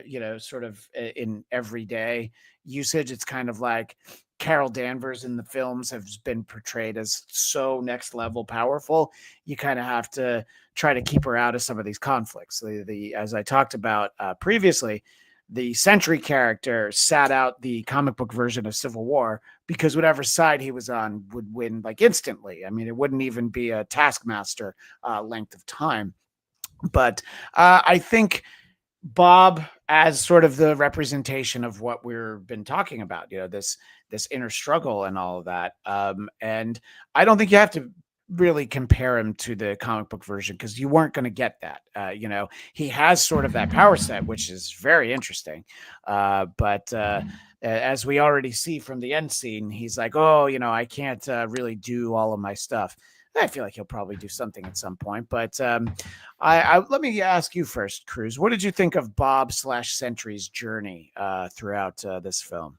you know, sort of in everyday usage. It's kind of like Carol Danvers in the films has been portrayed as so next level powerful. You kind of have to try to keep her out of some of these conflicts. As I talked about previously, the Sentry character sat out the comic book version of Civil War because whatever side he was on would win like instantly. I mean, it wouldn't even be a Taskmaster length of time. But I think Bob, as sort of the representation of what we've been talking about, you know, this inner struggle and all of that. And I don't think you have to really compare him to the comic book version because you weren't going to get that. You know, he has sort of that power set, which is very interesting. But as we already see from the end scene, he's like, oh, you know, I can't really do all of my stuff. I feel like he'll probably do something at some point. But let me ask you first, Cruz. What did you think of Bob / Sentry's journey throughout this film?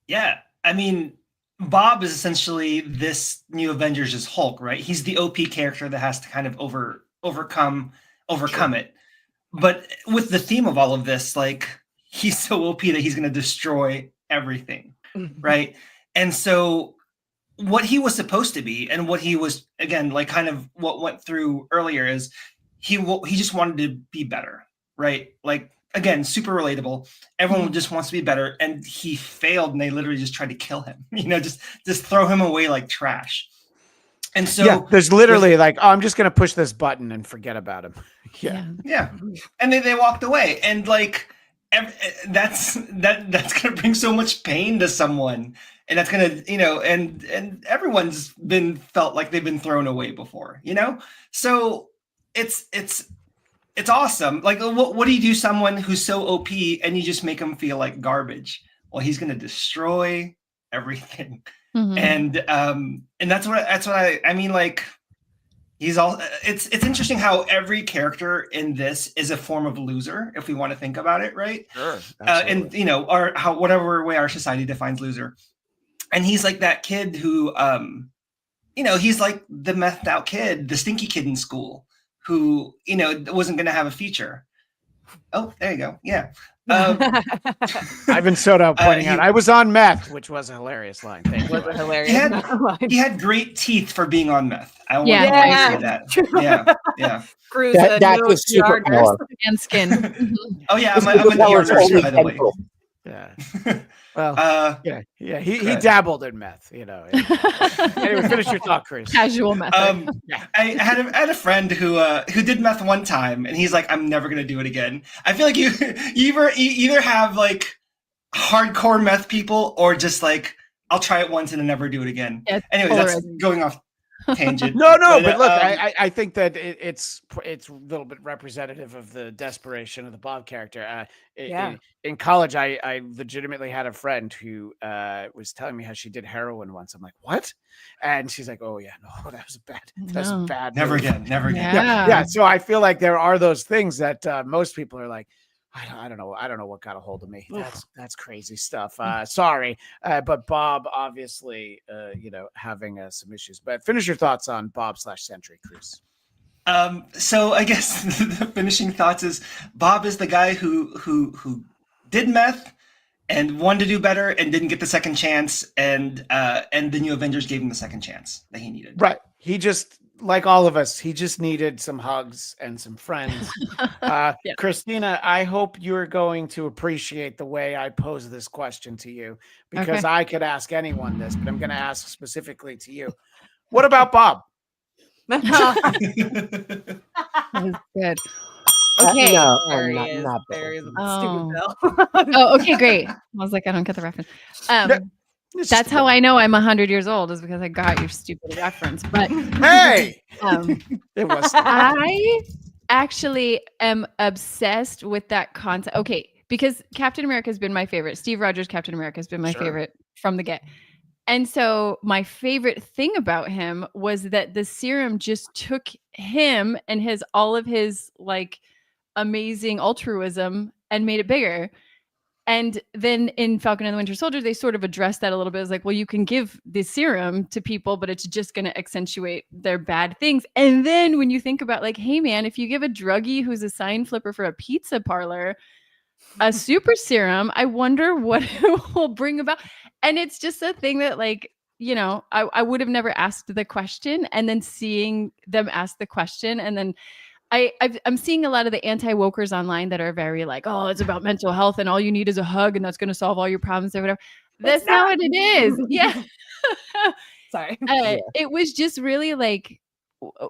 Yeah, I mean, Bob is essentially this new Avengers' Hulk, right? He's the OP character that has to kind of overcome it. But with the theme of all of this, like, he's so OP that he's going to destroy everything, right? And so what he was supposed to be, and what he was, again, like kind of what went through earlier, is he just wanted to be better, right? Like, again, super relatable. Everyone just wants to be better, and he failed, and they literally just tried to kill him. You know, just throw him away like trash. And so yeah, there's literally like, oh, I'm just going to push this button and forget about him. Yeah. And they walked away, and like that's going to bring so much pain to someone, and that's going to, you know, and everyone's felt like they've been thrown away before, you know. So it's awesome. Like, what do you do someone who's so OP and you just make them feel like garbage? Well, he's going to destroy everything. And that's what I mean, like, it's interesting how every character in this is a form of loser, if we want to think about it, right? Sure. And, you know, or whatever way our society defines loser. And he's like that kid who, you know, he's like the methed out kid, the stinky kid in school, who, you know, wasn't going to have a future. Oh, there you go. Yeah. Ivan Soto pointing out, I was on meth, which was a hilarious line. Thank you. Was a hilarious he had great teeth for being on meth. I want to say that. Yeah. Cruz, that's a superpower. And skin. Oh yeah, I'm an ER nurse, by the way. Yeah. Well, he dabbled in meth, you know. Anyway, finish your thought, Chris. Casual meth. I had a friend who did meth one time, and he's like, I'm never gonna do it again. I feel like you either have like hardcore meth people, or just like, I'll try it once and then never do it again. Yeah, anyway, that's going off. tangent. No, but look, um, I think that it's a little bit representative of the desperation of the Bob character. Yeah. In college, I legitimately had a friend who was telling me how she did heroin once. I'm like, what? And she's like, oh yeah, no, that was a No. bad. never move." again, never again. Yeah. So I feel like there are those things that most people are like, I don't know what got a hold of me. That's crazy stuff. Sorry, but Bob obviously, having some issues. But finish your thoughts on Bob/Sentry, Cruz. So I guess the finishing thoughts is Bob is the guy who did meth and wanted to do better and didn't get the second chance, and the New Avengers gave him the second chance that he needed. Right. He just, like all of us, he just needed some hugs and some friends. Christina, I hope you're going to appreciate the way I pose this question to you, because I could ask anyone this, but I'm going to ask specifically to you. What about Bob? That was good. Okay. No, There he not, is. not There Bill. he is with the Oh. stupid bell. Oh, okay, great. I was like, I don't get the reference. That's how I know I'm 100 years old, is because I got your stupid reference. But Hey, it was. I actually am obsessed with that concept. Okay, because Captain America has been my favorite. Steve Rogers' Captain America has been my favorite from the get. And so my favorite thing about him was that the serum just took him and all of his like amazing altruism and made it bigger. And then in Falcon and the Winter Soldier, they sort of addressed that a little bit. It's like, well, you can give the serum to people, but it's just going to accentuate their bad things. And then when you think about like, hey man, if you give a druggie who's a sign flipper for a pizza parlor a super serum, I wonder what it will bring about. And it's just a thing that like, I would have never asked the question, and then seeing them ask the question, and then I'm seeing a lot of the anti-wokers online that are very like, oh, it's about mental health and all you need is a hug and that's going to solve all your problems or whatever. That's not what it is. Yeah. Sorry. It was just really like,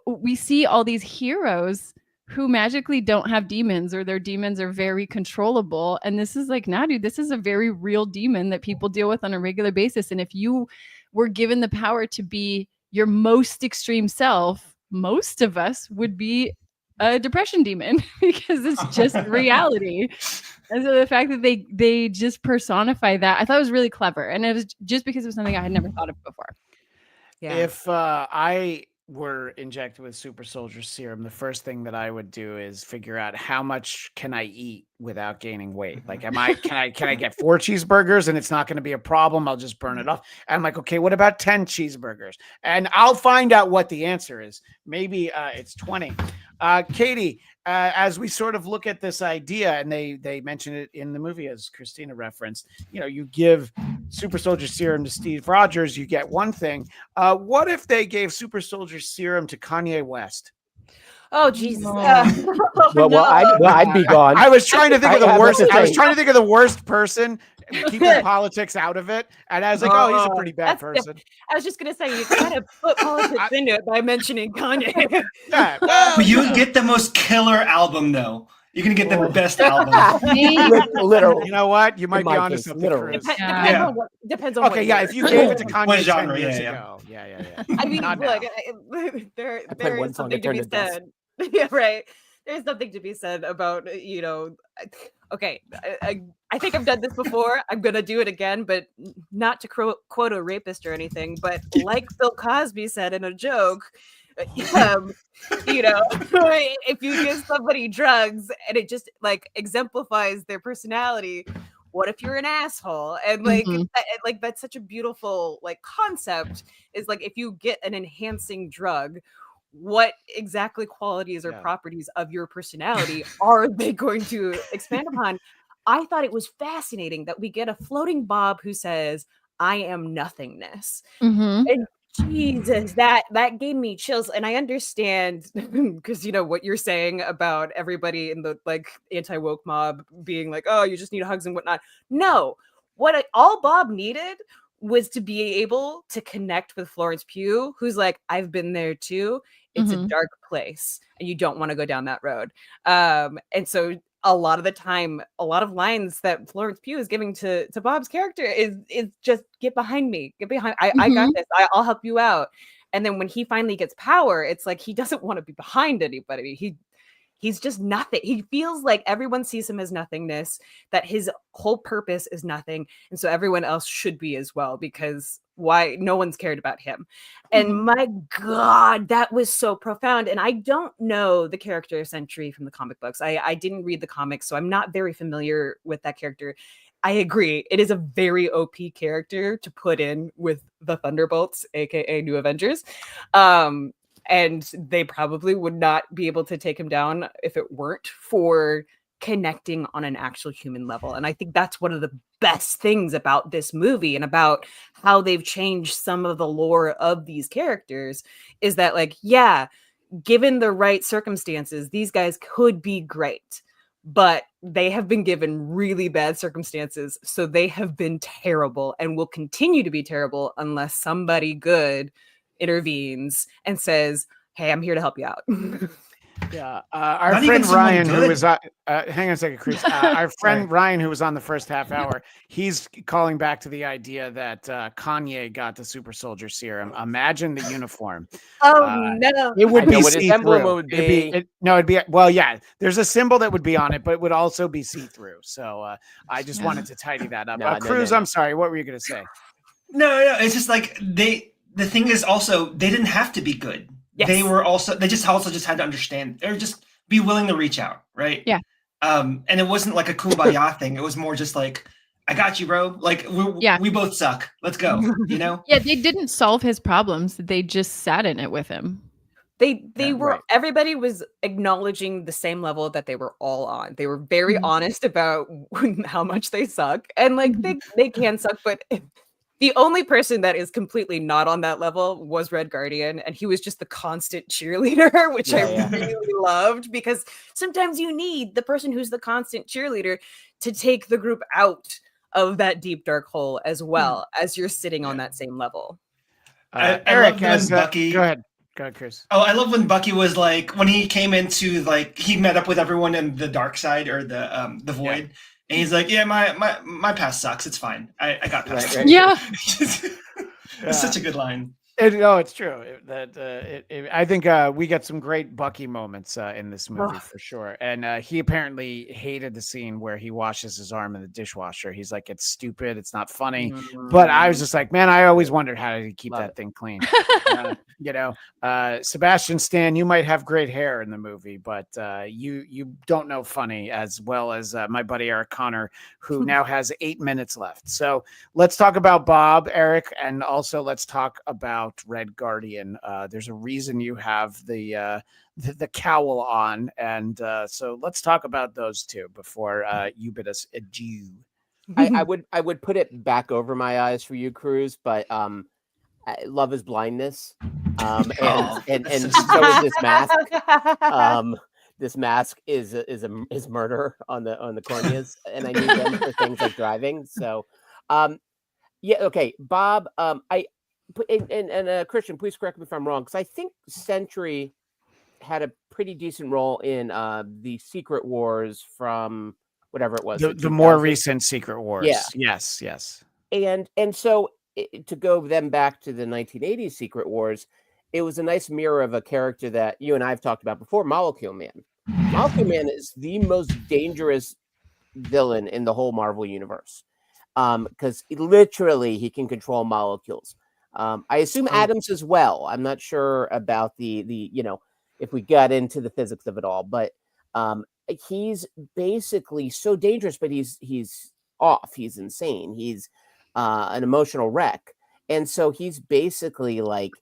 we see all these heroes who magically don't have demons, or their demons are very controllable. And this is like, nah, dude, this is a very real demon that people deal with on a regular basis. And if you were given the power to be your most extreme self, most of us would be a depression demon because it's just reality. And so the fact that they just personify that, I thought was really clever. And it was just because it was something I had never thought of before. Yeah. If I were injected with super soldier serum, the first thing that I would do is figure out how much can I eat without gaining weight. Like, can I get 4 cheeseburgers and it's not going to be a problem? I'll just burn it off. And I'm like, okay, what about 10 cheeseburgers? And I'll find out what the answer is. Maybe it's 20. Katie, as we sort of look at this idea, and they mention it in the movie as Christina referenced, you give super soldier serum to Steve Rogers, you get one thing. What if they gave super soldier serum to Kanye West? Oh Jesus! Well, I'd be gone. I was trying to think of the worst. I was say. trying to think of the worst person, keeping politics out of it, and I was like, "Oh, he's a pretty bad person." I was just gonna say, you kind of put politics into it by mentioning Kanye. Yeah, But you would get the most killer album, though. You're gonna get the best album. Literally. you know what? You might In be my onto case, something. literally. Chris. Depends on Okay, what yeah. year. If you gave it to Kanye What 10 genre, years yeah. ago, yeah. I mean, Not look, now. there played one is song, something it to be turned to dust. said. Yeah, right. There's something to be said about, okay, I think I've done this before. I'm going to do it again, but not to quote a rapist or anything, but like Bill Cosby said in a joke, if you give somebody drugs and it just like exemplifies their personality, what if you're an asshole? And like, that's such a beautiful like concept, is like, if you get an enhancing drug, what exactly qualities or properties of your personality are they going to expand upon? I thought it was fascinating that we get a floating Bob who says, I am nothingness. And Jesus, that gave me chills. And I understand, because what you're saying about everybody in the like anti-woke mob being like, oh, you just need hugs and whatnot. No, all Bob needed was to be able to connect with Florence Pugh, who's like, I've been there too. It's a dark place and you don't want to go down that road. And so a lot of the time, a lot of lines that Florence Pugh is giving to Bob's character is just, get behind me, get behind. I got this. I'll help you out. And then when he finally gets power, it's like he doesn't want to be behind anybody. He's just nothing. He feels like everyone sees him as nothingness, that his whole purpose is nothing. And so everyone else should be as well, because why no one's cared about him. And my God, that was so profound. And I don't know the character Sentry from the comic books. I didn't read the comics, so I'm not very familiar with that character. I agree. It is a very OP character to put in with the Thunderbolts, aka New Avengers. And they probably would not be able to take him down if it weren't for connecting on an actual human level. And I think that's one of the best things about this movie and about how they've changed some of the lore of these characters is that, like, yeah, given the right circumstances, these guys could be great, but they have been given really bad circumstances. So they have been terrible and will continue to be terrible unless somebody good intervenes and says, hey, I'm here to help you out. Yeah, our Not friend even someone Ryan, who good. was hang on a second, Chris. Our friend Ryan, who was on the first half hour, he's calling back to the idea that Kanye got the super soldier serum. Imagine the uniform. Oh no! It would I know be what his see-through. emblem would be. It'd be well, yeah. There's a symbol that would be on it, but it would also be see through. So I just wanted to tidy that up. No, Cruz, I'm sorry. What were you going to say? No, it's just like the thing is also they didn't have to be good. Yes. They just had to understand or just be willing to reach out, right? Yeah. And it wasn't like a kumbaya thing. It was more just like, I got you, bro. Like we both suck. Let's go. You know? Yeah, they didn't solve his problems. They just sat in it with him. They were everybody was acknowledging the same level that they were all on. They were very honest about how much they suck. And like they can suck, but the only person that is completely not on that level was Red Guardian, and he was just the constant cheerleader, which I really loved, because sometimes you need the person who's the constant cheerleader to take the group out of that deep dark hole as well as you're sitting on that same level. Eric has Bucky. Go ahead, Chris. Oh, I love when Bucky was like when he came into like he met up with everyone in the dark side or the void. Yeah. And he's like, yeah, my past sucks. It's fine. I got past it. Yeah. It's such a good line. It's true. I think we get some great Bucky moments in this movie for sure. And he apparently hated the scene where he washes his arm in the dishwasher. He's like, it's stupid. It's not funny. But I was just like, man, I always wondered how to keep that thing clean. Sebastian Stan, you might have great hair in the movie, but you don't know funny as well as my buddy Eric Connor, who now has 8 minutes left. So let's talk about Bob, Eric, and also let's talk about Red Guardian. There's a reason you have the cowl on, and so let's talk about those two before you bid us adieu. I would put it back over my eyes for you, Cruz, but love is blindness, and so is this mask. This mask is murder on the corneas, and I need them for things like driving. So, okay, Bob. Christian, please correct me if I'm wrong, because I think Sentry had a pretty decent role in the Secret Wars from whatever it was. The more recent Secret Wars. Yeah. Yes. And so to go then back to the 1980s Secret Wars, it was a nice mirror of a character that you and I have talked about before, Molecule Man. Molecule Man is the most dangerous villain in the whole Marvel universe, because literally he can control molecules. I assume atoms as well. I'm not sure about the if we got into the physics of it all, but he's basically so dangerous, but he's off. He's insane. He's an emotional wreck. And so he's basically like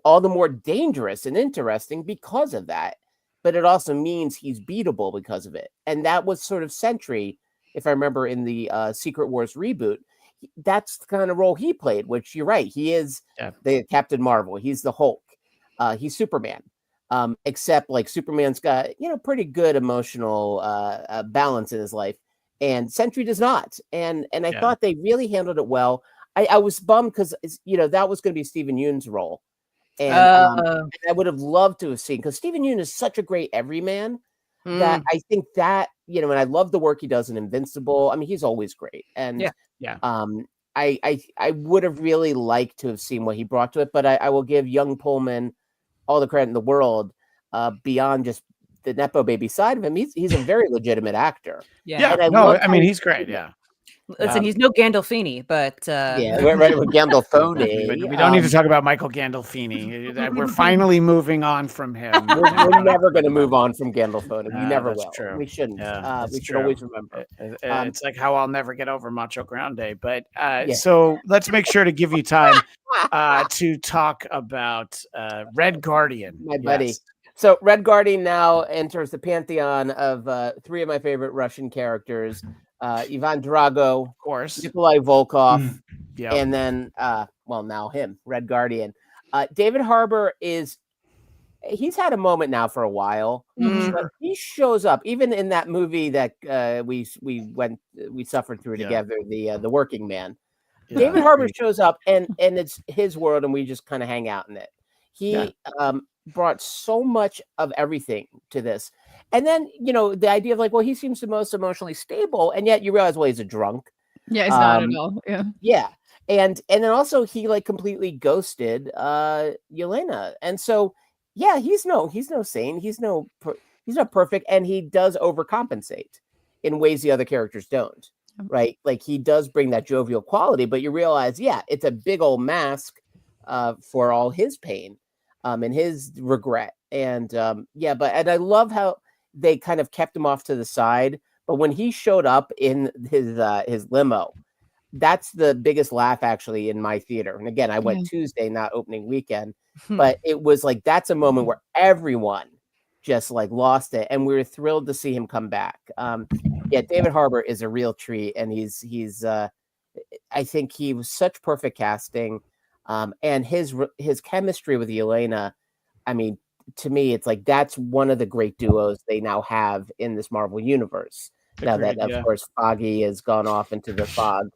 all the more dangerous and interesting because of that. But it also means he's beatable because of it. And that was sort of Sentry, if I remember in the Secret Wars reboot. That's the kind of role he played, which you're right. He is the Captain Marvel. He's the Hulk. He's Superman. Except like Superman's got, pretty good emotional balance in his life. And Sentry does not. And I thought they really handled it well. I was bummed because, that was going to be Stephen Yeun's role. And I would have loved to have seen, because Stephen Yeun is such a great everyman that I think that, and I love the work he does in Invincible. I mean, he's always great. And I would have really liked to have seen what he brought to it, but I will give young Pullman all the credit in the world. Beyond just the nepo baby side of him, he's a very legitimate actor. Yeah, And I no, loved I how mean he he's great. did it. Yeah, Listen, he's no Gandolfini, but Yeah, right with Gandolfini. we don't need to talk about Michael Gandolfini. We're finally moving on from him. We're never going to move on from Gandolfini. We never that's will. true. We shouldn't. Yeah, we it's should true. always remember. It's like how I'll never get over Macho Grande. But Yeah. so let's make sure to give you time to talk about Red Guardian, My buddy. Yes. So Red Guardian now enters the pantheon of three of my favorite Russian characters: Ivan Drago, Of course. Nikolai Volkov, Yeah. and then now him, Red Guardian. David Harbour he's had a moment now for a while. But he shows up even in that movie that we suffered through together, the Working Man. Yeah. David Harbour shows up and it's his world, and we just kind of hang out in it. He brought so much of everything to this. And then, the idea of like, well, he seems the most emotionally stable, and yet you realize, well, he's a drunk. Yeah, it's not at all. Yeah. Yeah. And then also he like completely ghosted Yelena. And so he's no saint. He's not perfect, and he does overcompensate in ways the other characters don't. Right? Like he does bring that jovial quality, but you realize, it's a big old mask for all his pain and his regret. And and I love how they kind of kept him off to the side. But when he showed up in his limo, that's the biggest laugh actually in my theater. And again, I went Tuesday, not opening weekend, but it was like, that's a moment where everyone just like lost it. And we were thrilled to see him come back. David Harbour is a real treat. And he's I think he was such perfect casting. And his chemistry with Yelena, I mean, to me, it's like, that's one of the great duos they now have in this Marvel universe. Now that, of course, Foggy has gone off into the fog.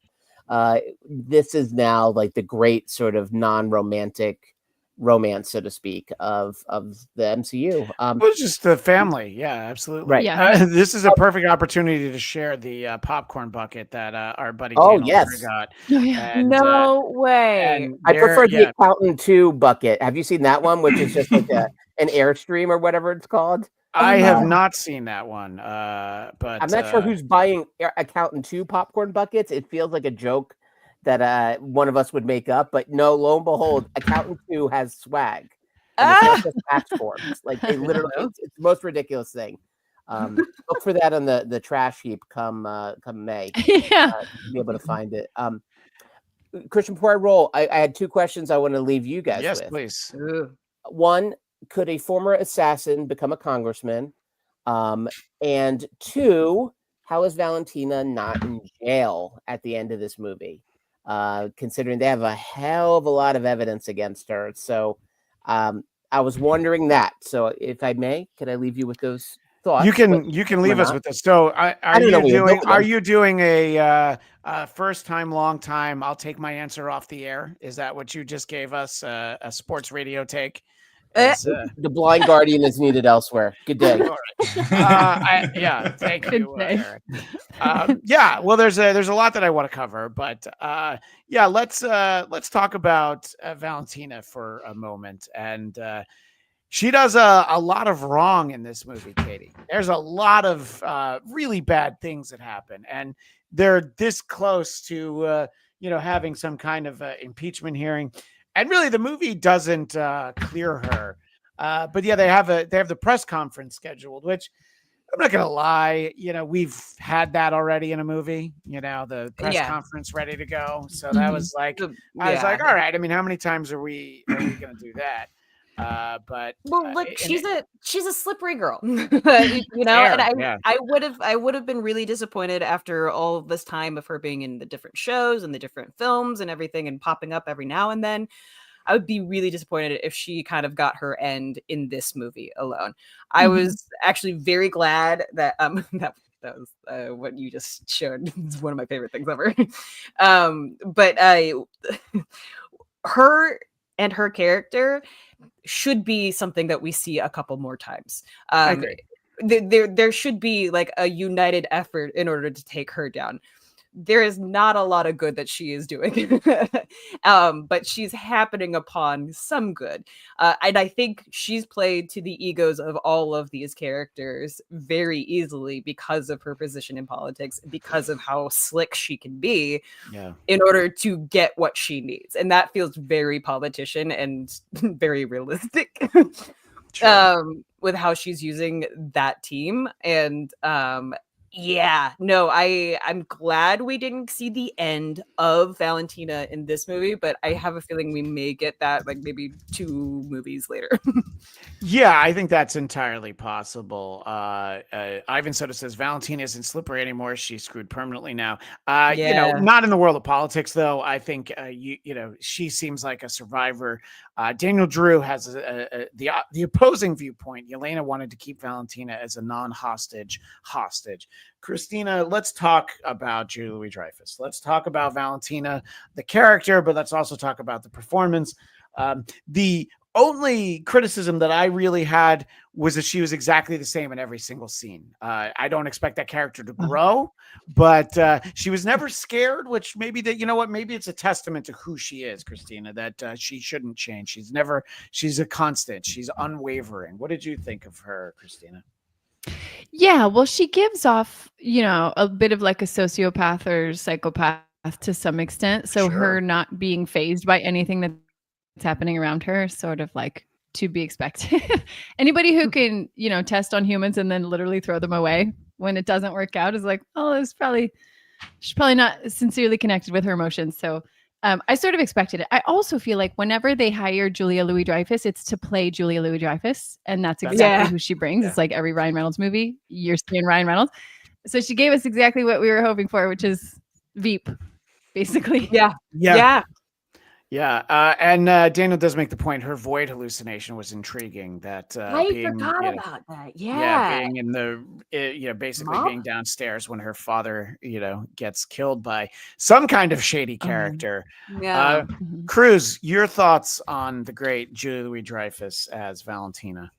This is now like the great sort of non-romantic romance, so to speak, of the MCU. Well, just the family. Yeah, absolutely. Right. Yeah. This is a perfect opportunity to share the popcorn bucket that our buddy Oh, Daniel yes. got. Oh, yeah. And, no way. and I there- prefer the yeah. Accountant 2 bucket. Have you seen that one, which is just like an Airstream or whatever it's called? I have not seen that one, but I'm not sure who's buying Accountant 2 popcorn buckets. It feels like a joke that one of us would make up, but no, lo and behold, Accountant 2 has swag. And it's not just patch forms. Like they literally, it's the most ridiculous thing. Look for that on the trash heap come May. Yeah. To be able to find it. Christian, before I roll, I had two questions I want to leave you guys yes, with. please. One, could a former assassin become a congressman? And two, how is Valentina not in jail at the end of this movie? Considering they have a hell of a lot of evidence against her. So I was wondering that. So if I may, could I leave you with those thoughts? You can leave us with this. So are you doing a first time, long time, I'll take my answer off the air? Is that what you just gave us? A sports radio take? The blind guardian is needed elsewhere. Good day. Thank you. Eric. Well, there's a lot that I want to cover, but let's talk about Valentina for a moment. And she does a lot of wrong in this movie, Katie. There's a lot of really bad things that happen, and they're this close to having some kind of impeachment hearing. And really, the movie doesn't clear her. But they have the press conference scheduled, which I'm not going to lie. We've had that already in a movie, the press conference ready to go. So that was like, I was like, all right. I mean, how many times are we going to do that? She's a slippery girl, fair, and I would have been really disappointed after all of this time of her being in the different shows and the different films and everything and popping up every now and then. I would be really disappointed if she kind of got her end in this movie alone. I was actually very glad that that was what you just showed. It's one of my favorite things ever. Her and her character should be something that we see a couple more times. There should be like a united effort in order to take her down. there is not a lot of good that she is doing. But she's happening upon some good. And I think she's played to the egos of all of these characters very easily because of her position in politics, because of how slick she can be in order to get what she needs. And that feels very politician and very realistic. With how she's using that team. And I'm glad we didn't see the end of Valentina in this movie, but I have a feeling we may get that like maybe 2 movies later. Yeah, I think that's entirely possible. Ivan Soto says Valentina isn't slippery anymore. She's screwed permanently now. Not in the world of politics, though. I think she seems like a survivor. Daniel Drew has the opposing viewpoint. Yelena wanted to keep Valentina as a non-hostage hostage. Christina, let's talk about Julia Louis-Dreyfus. Let's talk about Valentina, the character, but let's also talk about the performance. The only criticism that I really had was that she was exactly the same in every single scene. I don't expect that character to grow, but she was never scared, which maybe maybe it's a testament to who she is, Christina, that she shouldn't change. She's a constant. She's unwavering. What did you think of her, Christina? Yeah, well, she gives off, a bit of like a sociopath or psychopath to some extent. So her not being fazed by anything that's happening around her, sort of like to be expected. Anybody who can, test on humans and then literally throw them away when it doesn't work out is like, oh, she's probably not sincerely connected with her emotions. So I sort of expected it. I also feel like whenever they hire Julia Louis-Dreyfus, it's to play Julia Louis-Dreyfus. And that's exactly who she brings. Yeah. It's like every Ryan Reynolds movie, you're seeing Ryan Reynolds. So she gave us exactly what we were hoping for, which is Veep, basically. Yeah. And Daniel does make the point. Her void hallucination was intriguing. That I forgot about that. Being in the basically being downstairs when her father gets killed by some kind of shady character. Cruz, your thoughts on the great Julia Louis-Dreyfus as Valentina?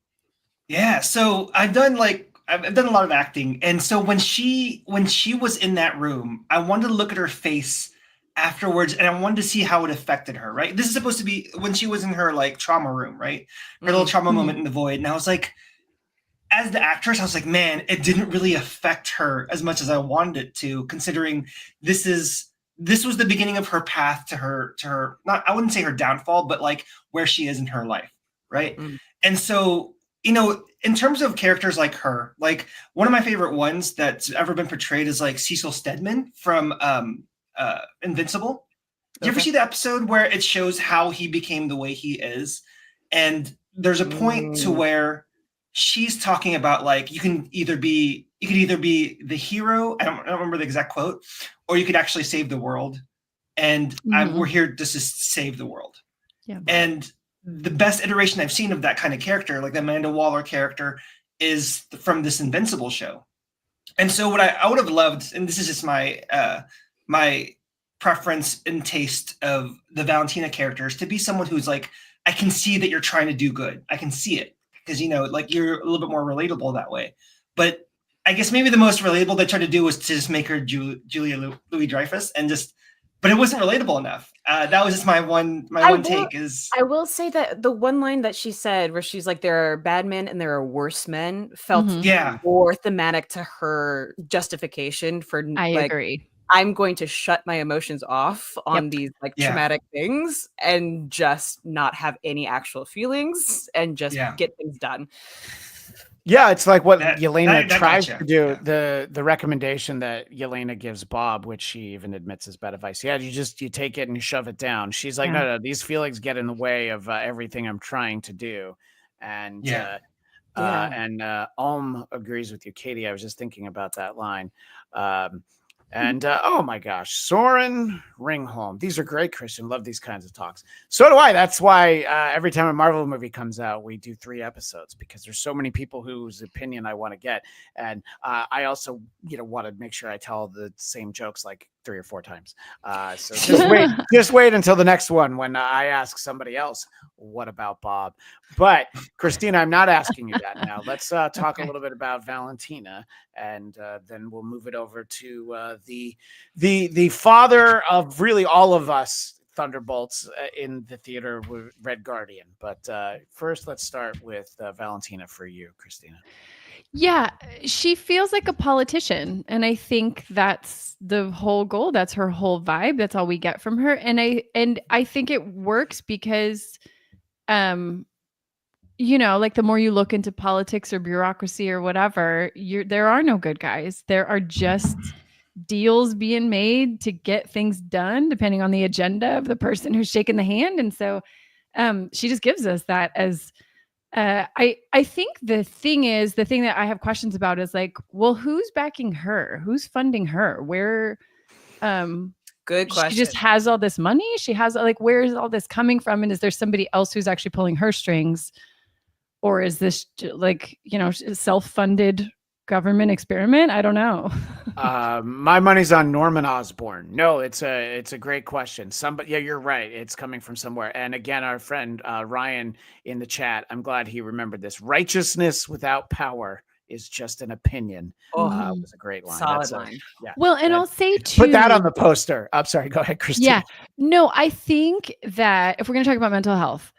Yeah, so I've done a lot of acting, and so when she was in that room, I wanted to look at her face afterwards, and I wanted to see how it affected her, right? This is supposed to be when she was in her like trauma room, right? Her little trauma moment in the void. And I was like, as the actress, I was like, man, it didn't really affect her as much as I wanted it to, considering this was the beginning of her path to her, not, I wouldn't say her downfall, but like where she is in her life, right? And so, in terms of characters like her, like one of my favorite ones that's ever been portrayed is like Cecil Stedman from Invincible. Did you ever see the episode where it shows how he became the way he is? And there's a point to where she's talking about like you could either be the hero, I don't remember the exact quote, or you could actually save the world. And we're here just to save the world. Yeah. And the best iteration I've seen of that kind of character, like the Amanda Waller character, is from this Invincible show. And so what I would have loved, and this is just my preference and taste of the Valentina characters, to be someone who's like, I can see that you're trying to do good. I can see it because, like you're a little bit more relatable that way. But I guess maybe the most relatable they tried to do was to just make her Julia Louis-Dreyfus but it wasn't relatable enough. That was just my one take is. I will say that the one line that she said where she's like, there are bad men and there are worse men felt more thematic to her justification for I agree. I'm going to shut my emotions off on these like traumatic things and just not have any actual feelings and just get things done. Yeah, it's like what Yelena tries to do. The recommendation that Yelena gives Bob, which she even admits is bad advice. Yeah, you take it and you shove it down. She's like, no, these feelings get in the way of everything I'm trying to do. And Ulm agrees with you, Katie. I was just thinking about that line. And oh my gosh, Soren Ringholm. These are great, Christian. Love these kinds of talks. So do I. That's why every time a Marvel movie comes out, we do 3 episodes because there's so many people whose opinion I want to get. And I also, want to make sure I tell the same jokes like 3 or 4 times. So just wait until the next one when I ask somebody else, what about Bob? But Christina, I'm not asking you that now. Let's talk a little bit about Valentina, and then we'll move it over to the father of really all of us Thunderbolts in the theater with Red Guardian. But first, let's start with Valentina for you, Christina. Yeah, she feels like a politician, and I think that's the whole goal. That's her whole vibe. That's all we get from her, and I think it works because, you know, like the more you look into politics or bureaucracy or whatever, there are no good guys. There are just deals being made to get things done depending on the agenda of the person who's shaking the hand. And so she just gives us that as I think the thing that I have questions about is like, well, who's backing her? Who's funding her? Where Good question. She just has all this money. She has like, where is all this coming from? And is there somebody else who's actually pulling her strings? Or is this like, you know, self-funded government experiment? I don't know. My money's on Norman Osborn. No, it's a great question. Yeah, you're right. It's coming from somewhere. And again, our friend Ryan in the chat, I'm glad he remembered this. Righteousness without power is just an opinion. Was a great line. Solid line. Yeah. Well, and I'll say too. Put that on the poster. I'm sorry. Go ahead, Christina. Yeah. No, I think that if we're going to talk about mental health,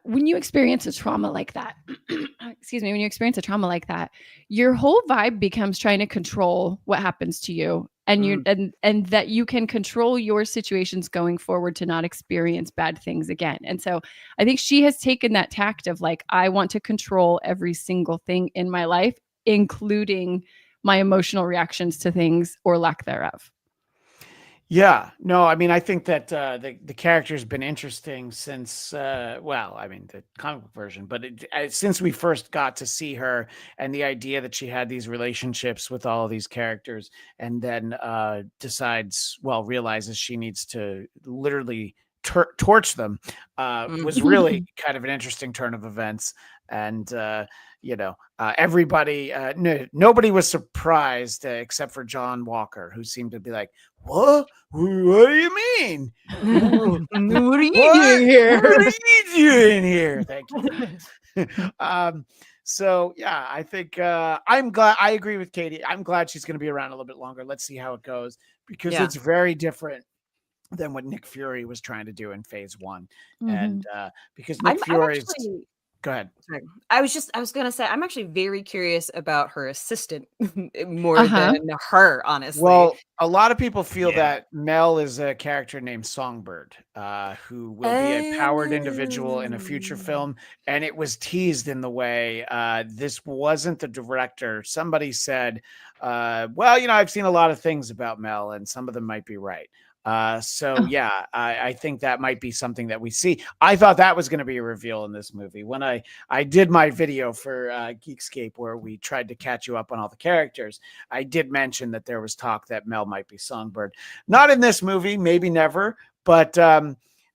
when you experience a trauma like that, when you experience a trauma like that, your whole vibe becomes trying to control what happens to you, and and that you can control your situations going forward to not experience bad things again. And so I think she has taken that tact of like, I want to control every single thing in my life, including my emotional reactions to things or lack thereof. Yeah, no, I mean, I think that the character's been interesting since, the comic book version, but since we first got to see her, and the idea that she had these relationships with all of these characters, and then realizes she needs to literally torch them, was really kind of an interesting turn of events. And everybody, nobody was surprised except for John Walker, who seemed to be like, what do you mean? What are you doing here? What are you doing here? Thank you. So yeah, I think I'm glad. I agree with Katie. I'm glad she's going to be around a little bit longer. Let's see how it goes, because it's very different than what Nick Fury was trying to do in Phase 1. And because Nick Fury's... Go ahead. I was going to say, I'm actually very curious about her assistant more than her, honestly. Well, a lot of people feel that Mel is a character named Songbird, who will be a powered individual in a future film. And it was teased in the way this wasn't the director. Somebody said, I've seen a lot of things about Mel, and some of them might be right. I think that might be something that we see. I thought that was going to be a reveal in this movie. When I did my video for Geekscape, where we tried to catch you up on all the characters, I did mention that there was talk that Mel might be Songbird. Not in this movie, maybe never, but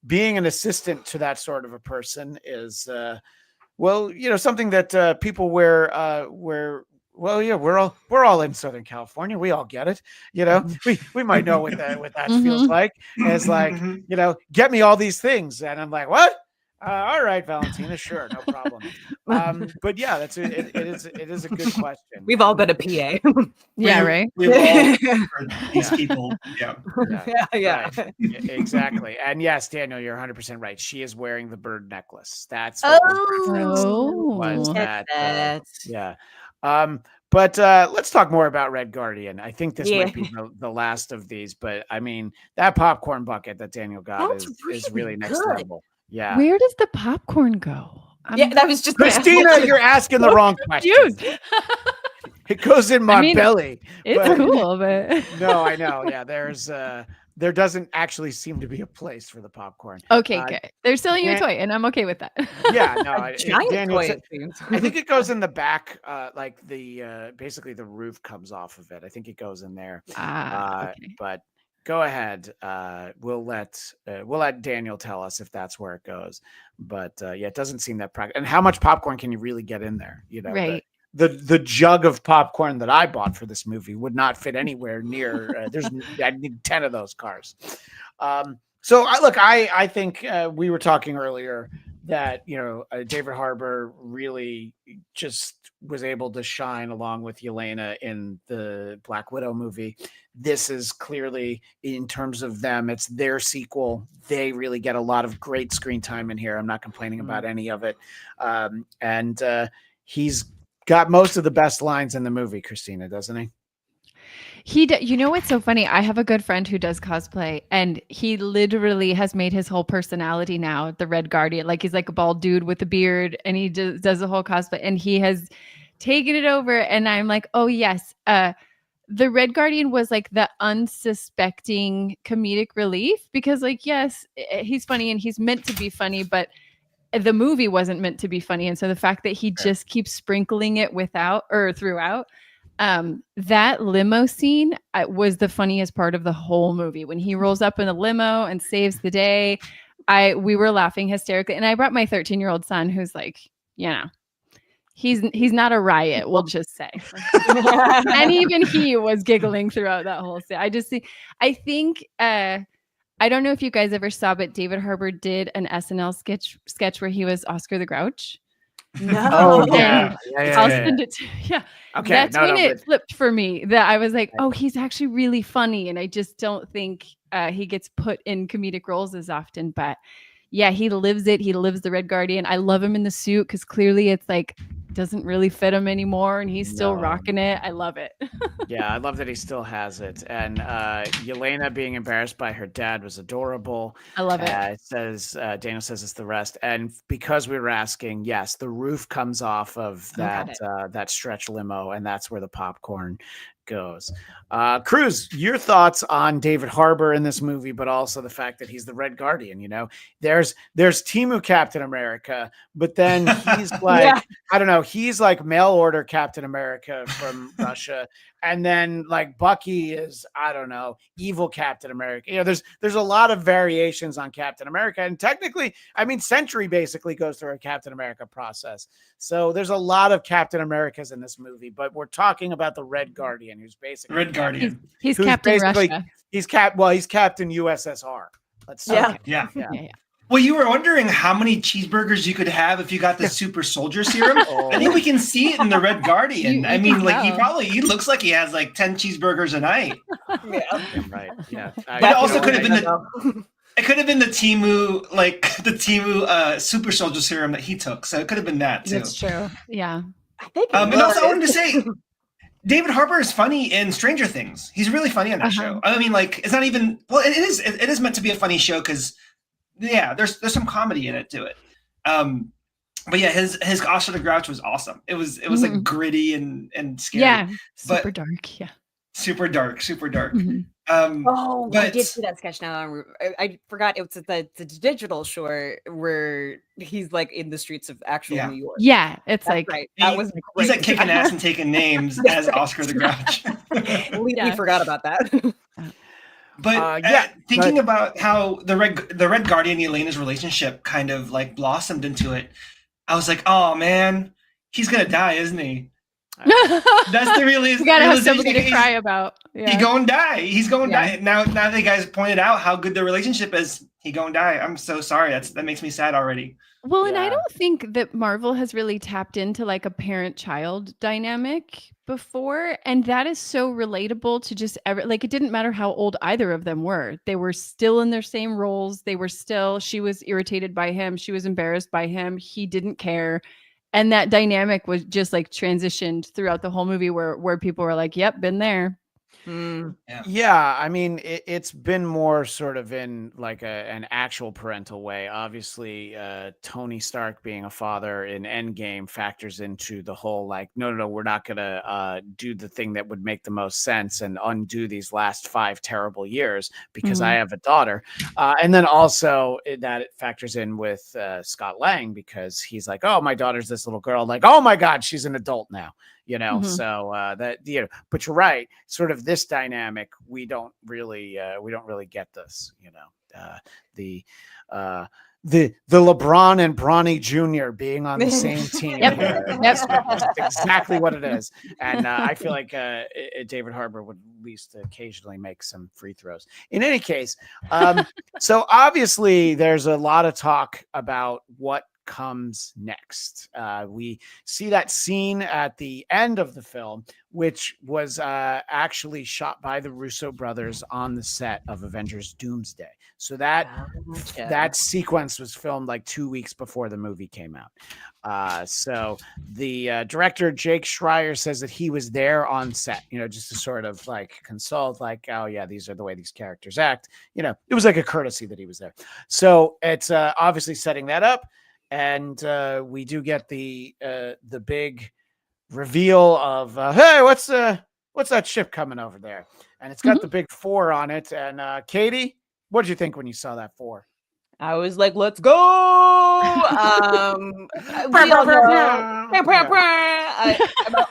being an assistant to that sort of a person is, something that people wear. Well, yeah, we're all in Southern California. We all get it. We might know what that feels like. As like, get me all these things, and I'm like, what? All right, Valentina, sure, no problem. But yeah, it is a good question. We've all been a PA. Yeah, right. We've all heard these people. Yeah. Right. Exactly. And yes, Daniel, you're 100% right. She is wearing the bird necklace. That's yeah. But let's talk more about Red Guardian. I think this might be the last of these, but I mean, that popcorn bucket that Daniel got is really next level. Yeah. Where does the popcorn go? That was just Christina, you're asking the wrong question. It goes in my belly. It's cool, but no, I know. Yeah, there doesn't actually seem to be a place for the popcorn. Okay, good. They're selling you a toy, and I'm okay with that. Yeah, no, giant toy. I think it goes in the back, like basically the roof comes off of it. I think it goes in there. Okay. But go ahead. We'll let Daniel tell us if that's where it goes. But it doesn't seem that practical. And how much popcorn can you really get in there? Right. the jug of popcorn that I bought for this movie would not fit anywhere near. I need 10 of those cars. So I think we were talking earlier that, David Harbour really just was able to shine along with Yelena in the Black Widow movie. This is clearly, in terms of them, it's their sequel. They really get a lot of great screen time in here. I'm not complaining about any of it. And he's got most of the best lines in the movie, Christina, doesn't he? You know what's so funny? I have a good friend who does cosplay, and he literally has made his whole personality now the Red Guardian. Like, he's like a bald dude with a beard, and he does the whole cosplay, and he has taken it over. And I'm like, oh yes, the Red Guardian was like the unsuspecting comedic relief, because like, yes, he's funny and he's meant to be funny, but the movie wasn't meant to be funny. And so the fact that he just keeps sprinkling it throughout. That limo scene was the funniest part of the whole movie. When he rolls up in a limo and saves the day, we were laughing hysterically. And I brought my 13-year-old son, who's like, he's not a riot, we'll just say. And even he was giggling throughout that whole scene. I think I don't know if you guys ever saw, but David Harbour did an SNL sketch where he was Oscar the Grouch. No. Oh yeah. I'll send it to Okay. That's when it flipped for me, that I was like, oh, he's actually really funny. And I just don't think he gets put in comedic roles as often. But yeah, he lives it. He lives the Red Guardian. I love him in the suit because clearly it's like doesn't really fit him anymore, and he's still rocking it. I love it. Yeah, I love that he still has it. And Yelena being embarrassed by her dad was adorable. I love it. It says Daniel says it's the rest. And because we were asking, yes, the roof comes off of that stretch limo, and that's where the popcorn goes. Cruz, your thoughts on David Harbour in this movie, but also the fact that he's the Red Guardian. There's Timu Captain America, but then he's like, I don't know, he's like mail order Captain America from Russia, and then like Bucky is, I don't know, evil Captain America. There's a lot of variations on Captain America, and technically, I mean, Sentry basically goes through a Captain America process. So there's a lot of Captain Americas in this movie, but we're talking about the Red Guardian, who's basically Red Guardian. He's Captain Russia. He's Captain USSR. Let's say. Yeah. Well, you were wondering how many cheeseburgers you could have if you got the super soldier serum. I think we can see it in the Red Guardian. I mean, like he looks like he has like 10 cheeseburgers a night. Right. Yeah. But it also could have been it could have been the Timu super soldier serum that he took. So it could have been that too. That's true. Yeah. I think. And also I wanted to say, David Harbour is funny in Stranger Things. He's really funny on that show. I mean, like, it's not even, well, it is meant to be a funny show because, there's some comedy in it to it. But yeah, his Oscar the Grouch was awesome. It was like gritty and scary. Yeah, super dark. Yeah, super dark. Mm-hmm. I did see that sketch now. I forgot it was the digital short where he's like in the streets of actual New York. Yeah, it's That's like right. That was great. He's like kicking ass and taking names as Oscar the Grouch. We forgot about that. But thinking about how the Red Guardian and Yelena's relationship kind of like blossomed into it, I was like, oh man, he's gonna die, isn't he? That's the realization. You gotta have somebody to cry about. He's going to die. He's going to die. Now that you guys pointed out how good the relationship is, he going to die. I'm so sorry. That makes me sad already. Well, and I don't think that Marvel has really tapped into like a parent-child dynamic before, and that is so relatable to just like it didn't matter how old either of them were. They were still in their same roles. She was irritated by him. She was embarrassed by him. He didn't care. And that dynamic was just like transitioned throughout the whole movie where people were like, yep, been there. Yeah, I mean, it's been more sort of in like an actual parental way. Obviously, Tony Stark being a father in Endgame factors into the whole like, no, we're not going to do the thing that would make the most sense and undo these last 5 terrible years because I have a daughter. And then also that it factors in with Scott Lang because he's like, oh, my daughter's this little girl. Like, oh my God, she's an adult now. So but you're right. Sort of this dynamic, we don't really get this. the LeBron and Bronny Jr. being on the same team. Yep. That's exactly what it is. And I feel like David Harbour would at least occasionally make some free throws. In any case, so obviously there's a lot of talk about what comes next. We see that scene at the end of the film, which was actually shot by the Russo brothers on the set of Avengers Doomsday. So that sequence was filmed like 2 weeks before the movie came out. So the director, Jake Schreier, says that he was there on set, just to sort of like consult, like, oh yeah, these are the way these characters act. It was like a courtesy that he was there. So it's obviously setting that up. And we do get the big reveal of, hey, what's that ship coming over there? And it's got the big 4 on it. And Katie, what did you think when you saw that 4? I was like, let's go.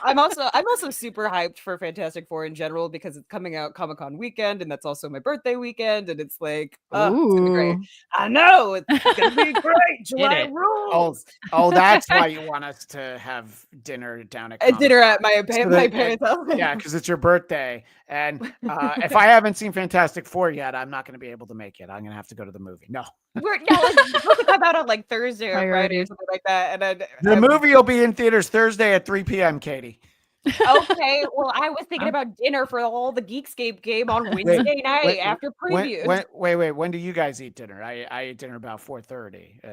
I'm also super hyped for Fantastic Four in general because it's coming out Comic-Con weekend, and that's also my birthday weekend, and it's like, it's gonna be great. I know it's gonna be great. July rules. Oh, that's why you want us to have dinner down at dinner at my parents' house. Yeah, because it's your birthday, and if I haven't seen Fantastic Four yet, I'm not going to be able to make it. I'm going to have to go to the movie. No. It's supposed to come out on like Thursday or Friday or something like that. And then the movie will be in theaters Thursday at 3 p.m., Katie. Okay, well, I was thinking about dinner for all the Geekscape game on Wednesday night after preview. Wait, when do you guys eat dinner? I eat dinner about 4:30.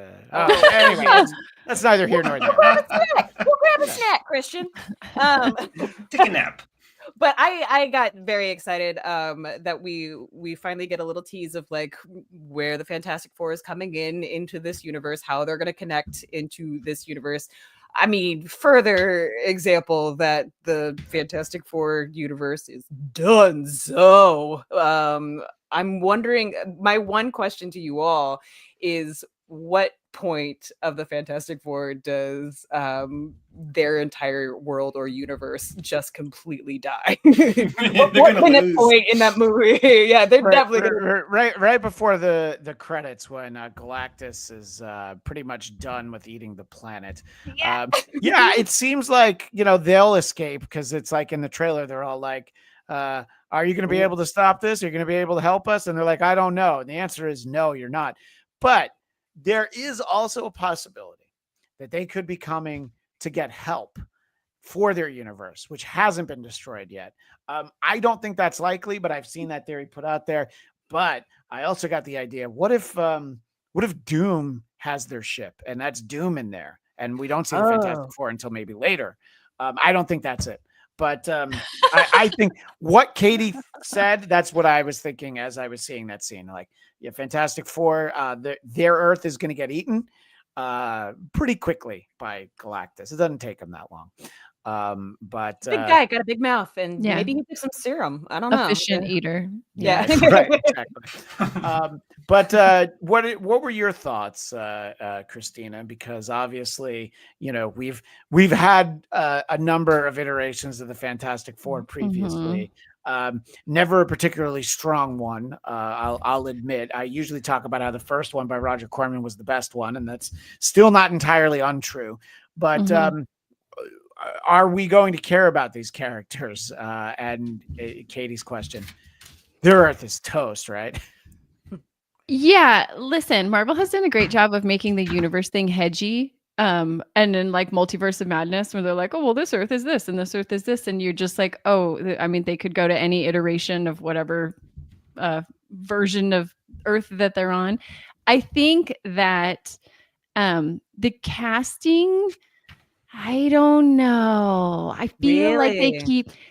Anyway, that's neither here nor there. We'll grab a snack, Christian. Take a nap. But I got very excited that we finally get a little tease of like where the Fantastic Four is coming into this universe, how they're going to connect into this universe. I mean, further example that the Fantastic Four universe is done. So I'm wondering, my one question to you all is, what point of the Fantastic Four does their entire world or universe just completely die? what point in that movie? Yeah, they're definitely right before the credits when Galactus is pretty much done with eating the planet. Yeah, it seems like they'll escape, because it's like in the trailer they're all like, are you going to be able to stop this? Are you going to be able to help us? And they're like, I don't know. And the answer is no, you're not. But there is also a possibility that they could be coming to get help for their universe, which hasn't been destroyed yet. I don't think that's likely, but I've seen that theory put out there. But I also got the idea: what if Doom has their ship, and that's Doom in there, and we don't see the Fantastic Four until maybe later? I don't think that's it. But I think what Katie said, that's what I was thinking as I was seeing that scene. Like, yeah, Fantastic Four, their Earth is going to get eaten pretty quickly by Galactus. It doesn't take them that long. But big guy, got a big mouth, and maybe he took some serum. I don't know. Efficient eater. Yeah, right, exactly. But what were your thoughts, Christina? Because obviously, we've had a number of iterations of the Fantastic Four previously. Never a particularly strong one. I'll admit. I usually talk about how the first one by Roger Corman was the best one, and that's still not entirely untrue. But are we going to care about these characters? And Katie's question: their Earth is toast, right? Yeah, listen, Marvel has done a great job of making the universe thing hedgy. And then like Multiverse of Madness, where they're like, oh, well, this Earth is this and this Earth is this. And you're just like, oh, I mean, they could go to any iteration of whatever version of Earth that they're on. I think that the casting, I don't know. I feel like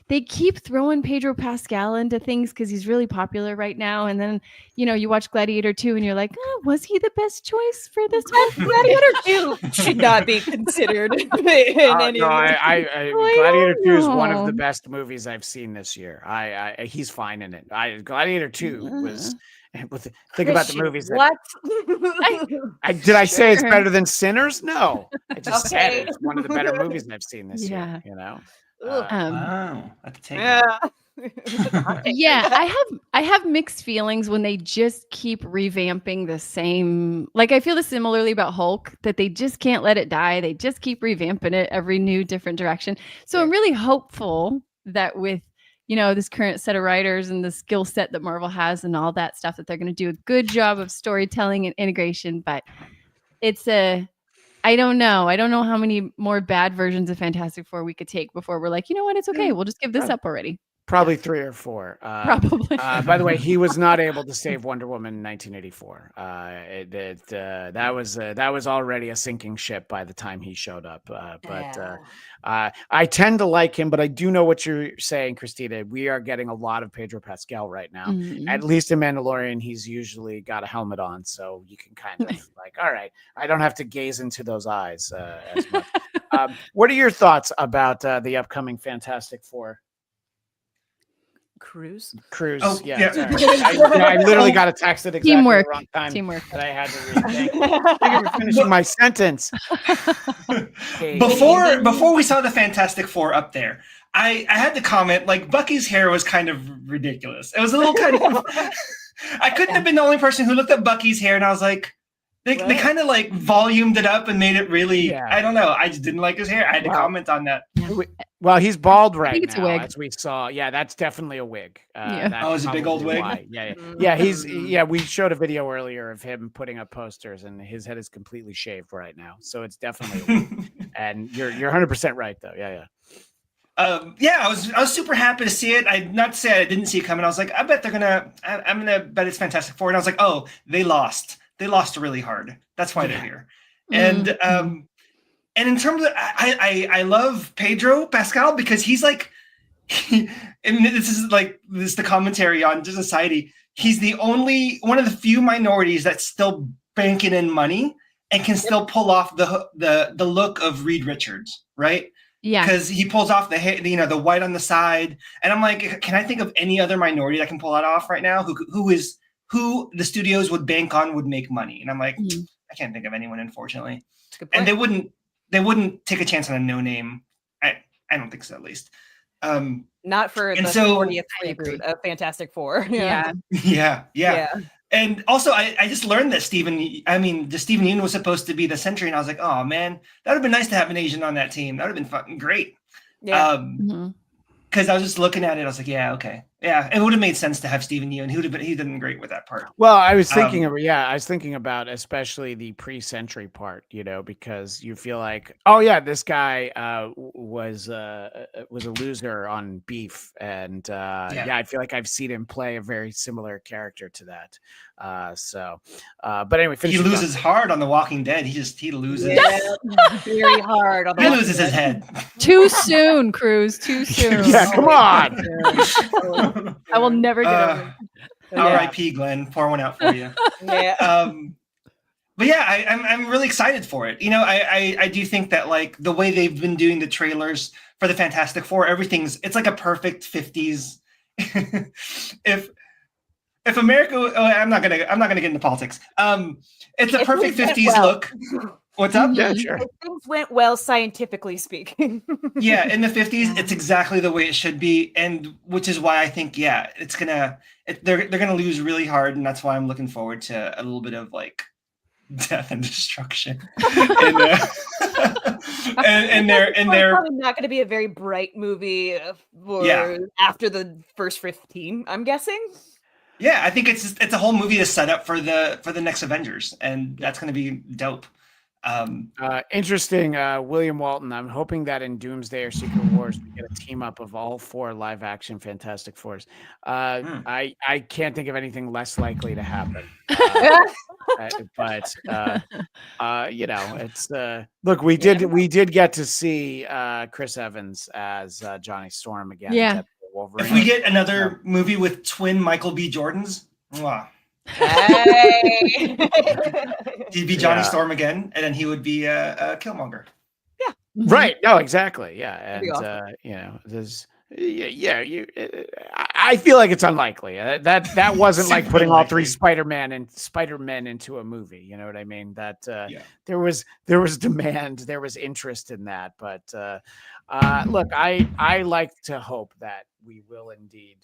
they keep throwing Pedro Pascal into things because he's really popular right now. And then, you watch Gladiator 2 and you're like, oh, was he the best choice for this one? Gladiator 2 should not be considered in any Gladiator 2 is one of the best movies I've seen this year. He's fine in it. Gladiator 2 was... Think about the movies. What? Did I say it's better than Sinners? No, I just said it's one of the better movies I've seen this year. Wow, I have to take Yeah, I have mixed feelings when they just keep revamping the same. Like I feel the similarly about Hulk, that they just can't let it die. They just keep revamping it every new different direction. So I'm really hopeful that with this current set of writers and the skill set that Marvel has and all that stuff, that they're going to do a good job of storytelling and integration. But I don't know. I don't know how many more bad versions of Fantastic Four we could take before we're like, you know what, it's okay. We'll just give this up already. Probably 3 or 4. Probably. By the way, he was not able to save Wonder Woman in 1984. That was already a sinking ship by the time he showed up. I tend to like him, but I do know what you're saying, Christina. We are getting a lot of Pedro Pascal right now. Mhm. At least in Mandalorian, he's usually got a helmet on, so you can kind of like, all right, I don't have to gaze into those eyes as much. What are your thoughts about the upcoming Fantastic Four? Cruise. Oh, yeah. Sorry. I literally got a text at exactly Teamwork. the wrong time Teamwork. that I had to read. Thank you for finishing my sentence. Before we saw the Fantastic Four up there, I had to comment, like, Bucky's hair was kind of ridiculous. It was a little kind of I couldn't have been the only person who looked at Bucky's hair and I was like, they kind of like volumed it up and made it really, I don't know. I just didn't like his hair. I had to comment on that. Well, he's bald right it's a now, wig. as we saw. Yeah, that's definitely a wig. Oh, it's a big old wig? Why. Yeah. We showed a video earlier of him putting up posters, and his head is completely shaved right now. So it's definitely a wig. And you're 100% right, though. Yeah. I was super happy to see it. Not to say I didn't see it coming. I was like, I bet I'm gonna bet it's Fantastic Four. And I was like, oh, they lost. They lost really hard. That's why they're here. And in terms of, I love Pedro Pascal because he's like, and this is the commentary on society. He's the only one of the few minorities that's still banking in money and can still pull off the look of Reed Richards, right? Yeah, because he pulls off the hair, the white on the side, and I'm like, can I think of any other minority that can pull that off right now? Who the studios would bank on would make money? And I'm like, I can't think of anyone, unfortunately. And they wouldn't take a chance on a no name. I don't think so, at least. Not for the 40th reboot of Fantastic Four. Yeah. And also, I just learned that Stephen Yeun was supposed to be the Sentry, and I was like, oh man, that would have been nice to have an Asian on that team. That would have been fucking great. Yeah. Because I was just looking at it, I was like, yeah, okay. Yeah, it would have made sense to have Stephen Yeun. He did great with that part. Well, I was thinking about especially the pre-Sentry part, because you feel like, oh yeah, this guy was a loser on Beef, and I feel like I've seen him play a very similar character to that. But anyway, he loses hard on The Walking Dead. He loses very hard. He loses his head. Too soon, Cruz. Too soon. Yeah, come on. I will never get over it. R.I.P. Glenn. Pour one out for you. Yeah. But yeah, I'm really excited for it. I do think that like the way they've been doing the trailers for the Fantastic Four, it's like a perfect 50s. If America, I'm not gonna get into politics. It's a perfect 50s look. What's up? Yeah, sure. Things went well, scientifically speaking. Yeah, in the 50s, it's exactly the way it should be, and which is why I think, they're gonna lose really hard, and that's why I'm looking forward to a little bit of like death and destruction. and they're probably not going to be a very bright movie after the first 15. I'm guessing. Yeah, I think it's a whole movie to set up for the next Avengers, and that's going to be dope. Interesting. William Walton. I'm hoping that in Doomsday or Secret Wars we get a team up of all 4 live action Fantastic Fours. I can't think of anything less likely to happen. But it's look. We did get to see Chris Evans as Johnny Storm again. Yeah. If we get another movie with twin Michael B. Jordans, hey. he'd be Johnny Storm again, and then he would be Killmonger. Yeah. Right. No, exactly. Yeah. And awesome. there's I feel like it's unlikely. That wasn't like putting all 3 Spider-Men into a movie. You know what I mean? That there was demand, there was interest in that, but Look, I like to hope that we will indeed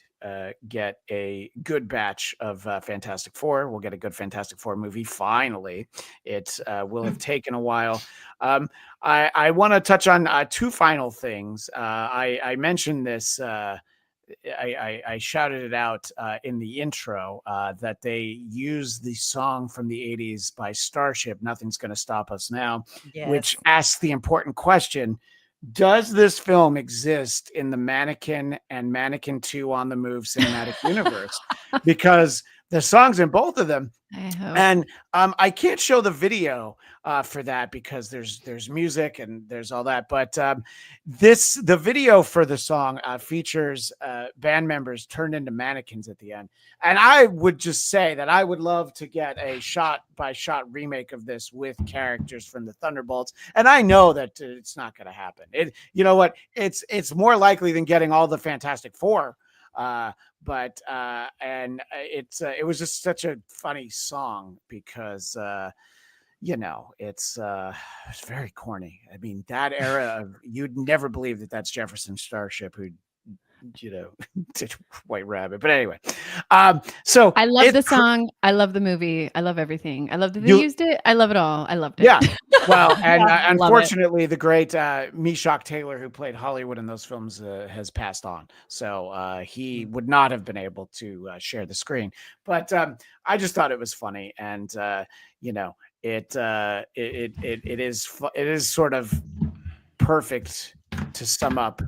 get a good batch of Fantastic Four. We'll get a good Fantastic Four movie. Finally, it will have taken a while. I want to touch on two final things. I mentioned this. I shouted it out in the intro that they use the song from the 80s by Starship, Nothing's Gonna Stop Us Now, which asks the important question: does this film exist in the Mannequin and Mannequin 2 on the Move cinematic universe? Because the songs in both of them, and I can't show the video for that because there's music and there's all that. But the video for the song features band members turned into mannequins at the end. And I would just say that I would love to get a shot-by-shot remake of this with characters from the Thunderbolts. And I know that it's not going to happen. You know what? It's more likely than getting all the Fantastic Four. But it was just such a funny song because it's very corny. I mean, that era of, you'd never believe that that's Jefferson Starship who did White Rabbit. But anyway, so I love the song. I love the movie. I love everything. I love that they used it. I love it all. I loved it. Yeah. Well, and unfortunately, the great Meshack Taylor, who played Hollywood in those films, has passed on. So he would not have been able to share the screen. But I just thought it was funny, and it is sort of perfect to sum up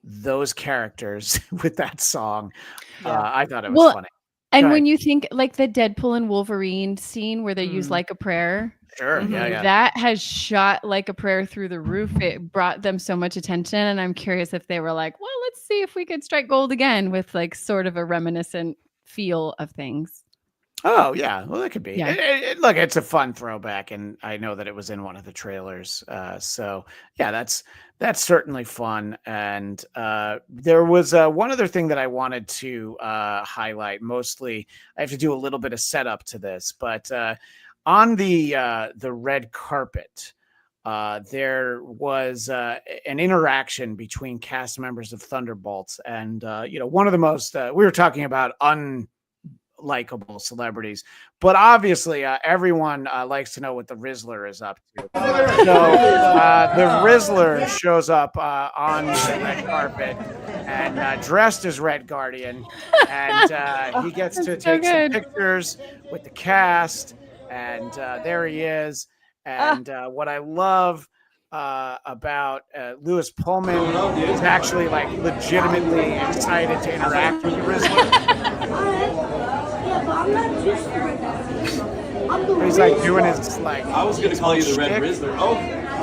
those characters with that song. I thought it was funny. And when you think like the Deadpool and Wolverine scene where they use Like a Prayer, sure, yeah, that has shot Like a Prayer through the roof. It brought them so much attention, and I'm curious if they were like, well, let's see if we could strike gold again with like sort of a reminiscent feel of things. Oh yeah, well, that could be. Yeah. Look, it's a fun throwback, and I know that it was in one of the trailers. So yeah, that's certainly fun. And there was one other thing that I wanted to highlight. Mostly, I have to do a little bit of setup to this, but on the red carpet, there was an interaction between cast members of Thunderbolts, and one of the most we were talking about unlikable celebrities, but obviously everyone likes to know what the Rizzler is up to. So the Rizzler shows up on the red carpet and dressed as Red Guardian, and he gets to take some pictures with the cast, and there he is. And what I love about Lewis Pullman is actually like legitimately excited to interact with the Rizzler. He's like doing his like. I was gonna call you the Red Rizzler. Oh,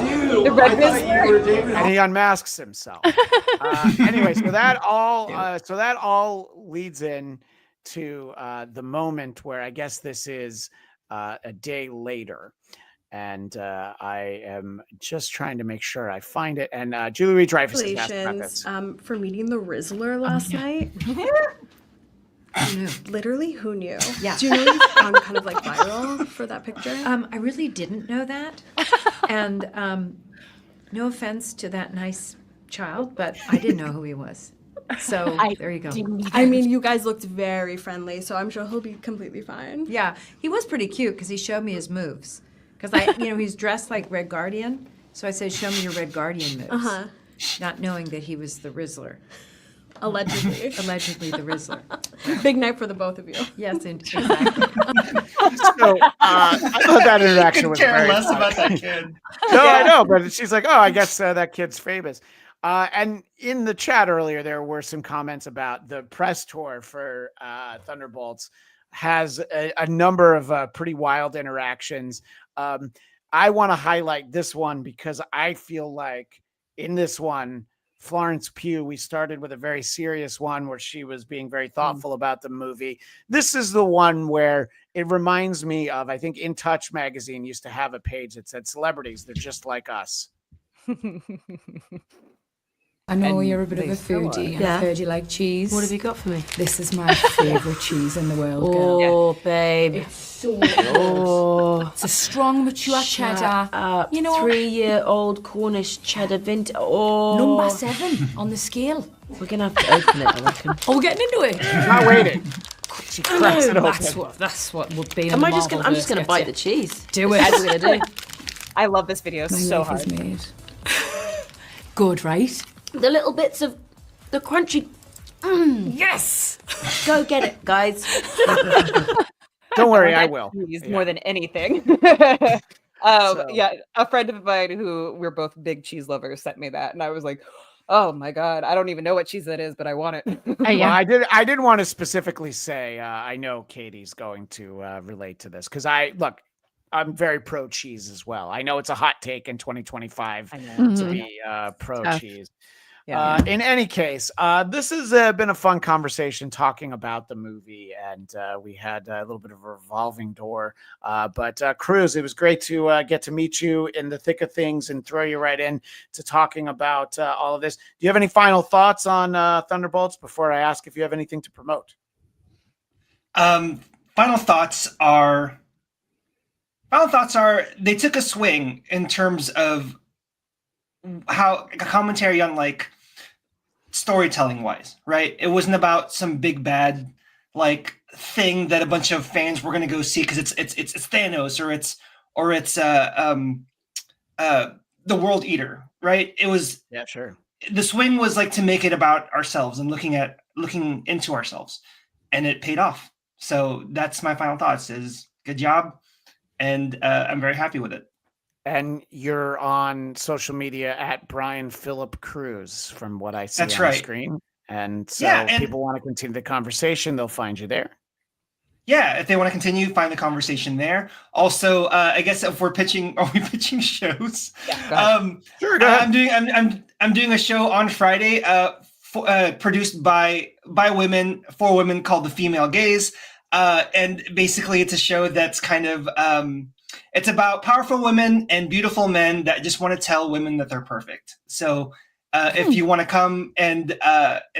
dude, the Red Rizzler. And he unmasks himself. Anyway, so that all leads in to the moment where I guess this is a day later. And I am just trying to make sure I find it. And Julie Louis-Dreyfus is asked about this. For meeting the Rizzler last night. Who knew? Literally, who knew? Yeah. Do you know he's gone kind of like viral for that picture? I really didn't know that. And no offense to that nice child, but I didn't know who he was. So there you go. I mean, you guys looked very friendly, so I'm sure he'll be completely fine. Yeah, he was pretty cute because he showed me his moves. Because he's dressed like Red Guardian, so I said, "Show me your Red Guardian moves," not knowing that he was the Rizzler. Allegedly. Allegedly the Rizzler. Big night for the both of you. Yes, exactly. So I thought that interaction was very less funny. about that kid. No, I know, but she's like, "Oh, I guess that kid's famous." And in the chat earlier, there were some comments about the press tour for Thunderbolts has a number of pretty wild interactions. I want to highlight this one because I feel like in this one, Florence Pugh, we started with a very serious one where she was being very thoughtful about the movie. This is the one where it reminds me of, I think In Touch magazine used to have a page that said celebrities, they're just like us. I know And you're a bit of a they still foodie, are. and Yeah. I've heard you like cheese. What have you got for me? This is my favourite cheese in the world, girl. Oh, babe. It's so good. It's a strong, mature cheddar. Up. You know, 3-year-old Cornish cheddar vintage. Oh. number 7 on the scale. We're going to have to open it, I reckon. Oh, we're getting into it. Not waiting. She cracks it open. That's what would be. I'm just gonna bite the cheese. Do it. That's what we're gonna do. I love this video My so life hard. is made. Good, right? The little bits of the crunchy. Yes. Go get it, guys. Don't worry, I that will. cheese Yeah. more than anything. So- Yeah, a friend of mine who we're both big cheese lovers sent me that, and I was like, "Oh my god, I don't even know what cheese that is, but I want it." Well, I didn't want to specifically say. I know Katie's going to relate to this because I'm very pro cheese as well. I know it's a hot take in 2025 to Mhm. be pro Tough. cheese. Yeah. In any case, this has been a fun conversation talking about the movie, and we had a little bit of a revolving door. But Cruz, it was great to get to meet you in the thick of things and throw you right in to talking about all of this. Do you have any final thoughts on Thunderbolts before I ask if you have anything to promote? Final thoughts are they took a swing in terms of how a commentary on like storytelling wise, right? It wasn't about some big bad like thing that a bunch of fans were going to go see because it's Thanos or it's the World Eater, right? It was sure. The swing was like to make it about ourselves and looking into ourselves, and it paid off. So that's my final thoughts: is good job, and I'm very happy with it. And you're on social media at Brian Philip Cruz, from what I see That's on right. the screen. And so Yeah, and- people want to continue the conversation, they'll find you there. Yeah, if they want to continue, find the conversation there. Also, I guess if are we pitching shows? Sure, go ahead. I'm doing a show on Friday, produced by women, for women, called The Female Gaze, and basically it's a show that's kind of it's about powerful women and beautiful men that just want to tell women that they're perfect. So if you want to come and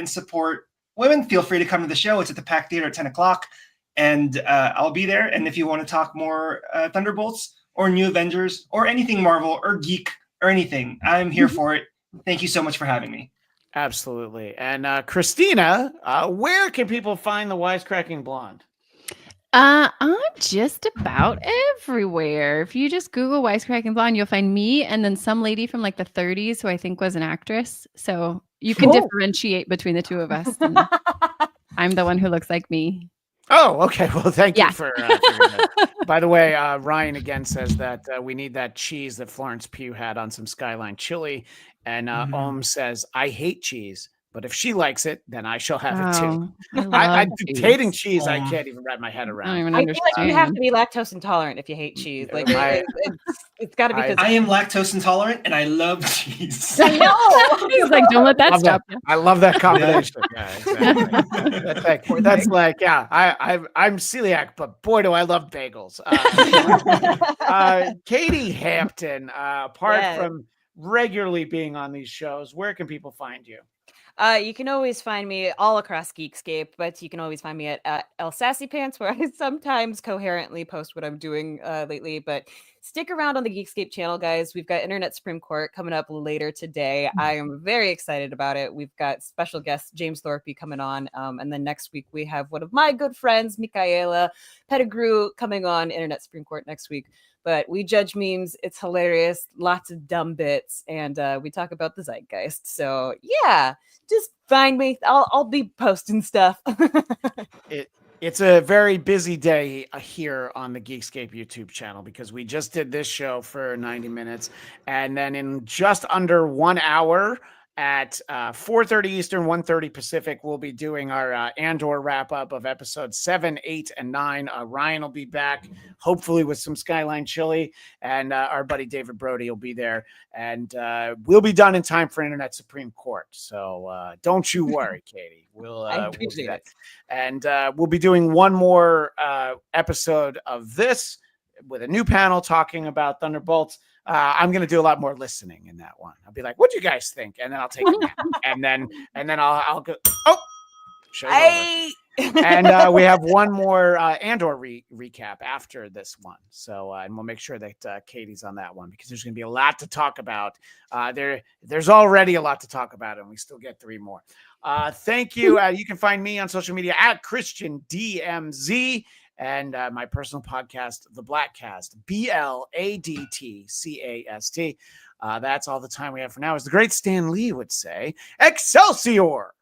support women, feel free to come to the show. It's at the Pack Theater at 10 o'clock. And I'll be there. And if you want to talk more Thunderbolts or New Avengers or anything Marvel or geek or anything, I'm here for it. Thank you so much for having me. Absolutely. And Christina, where can people find the Wisecracking Blonde? I'm just about everywhere. If you just Google Wisecracking Blonde, you'll find me and then some lady from like the 30s who I think was an actress. So you can differentiate between the two of us. And I'm the one who looks like me. Oh, okay. Well, thank you for that. By the way, Ryan again says that we need that cheese that Florence Pugh had on some Skyline chili. And Ohm says, I hate cheese, but if she likes it, then I shall have it too. I hating cheese, I can't even wrap my head around. I don't even I feel understand. like you have to be lactose intolerant if you hate cheese. Like it's got to be because I am lactose intolerant and I love cheese. I know. He's like, don't let that stop you. I love that combination. Yeah, exactly. That's like, yeah, I'm celiac, but boy, do I love bagels. Katie Hampton, apart from regularly being on these shows, where can people find you? You can always find me all across Geekscape, but you can always find me at El Sassy Pants, where I sometimes coherently post what I'm doing lately. But stick around on the Geekscape channel, guys. We've got Internet Supreme Court coming up later today. I am very excited about it. We've got special guest James Thorpe coming on. And then next week, we have one of my good friends, Michaela Pettigrew, coming on Internet Supreme Court next week. But we judge memes. It's hilarious. Lots of dumb bits. And we talk about the zeitgeist. So, yeah, just find me. I'll be posting stuff. It's a very busy day here on the Geekscape YouTube channel because we just did this show for 90 minutes. And then in just under 1 hour at 4:30 Eastern, 1:30 Pacific, we'll be doing our Andor wrap-up of episodes 7, 8, and 9. Ryan will be back, hopefully with some Skyline chili, and our buddy David Brody will be there. And we'll be done in time for Internet Supreme Court. So don't you worry, Katie. We'll do that. And we'll be doing one more episode of this with a new panel talking about Thunderbolts. I'm going to do a lot more listening in that one. I'll be like, what do you guys think? And then I'll take a nap. and then I'll go, oh, show's over. And we have one more Andor recap after this one. So, and we'll make sure that Katie's on that one because there's going to be a lot to talk about. There's already a lot to talk about, and we still get 3 more. Thank you. You can find me on social media at Christian DMZ and my personal podcast, The Blattcast, BLADTCAST. That's all the time we have for now. As the great Stan Lee would say, Excelsior!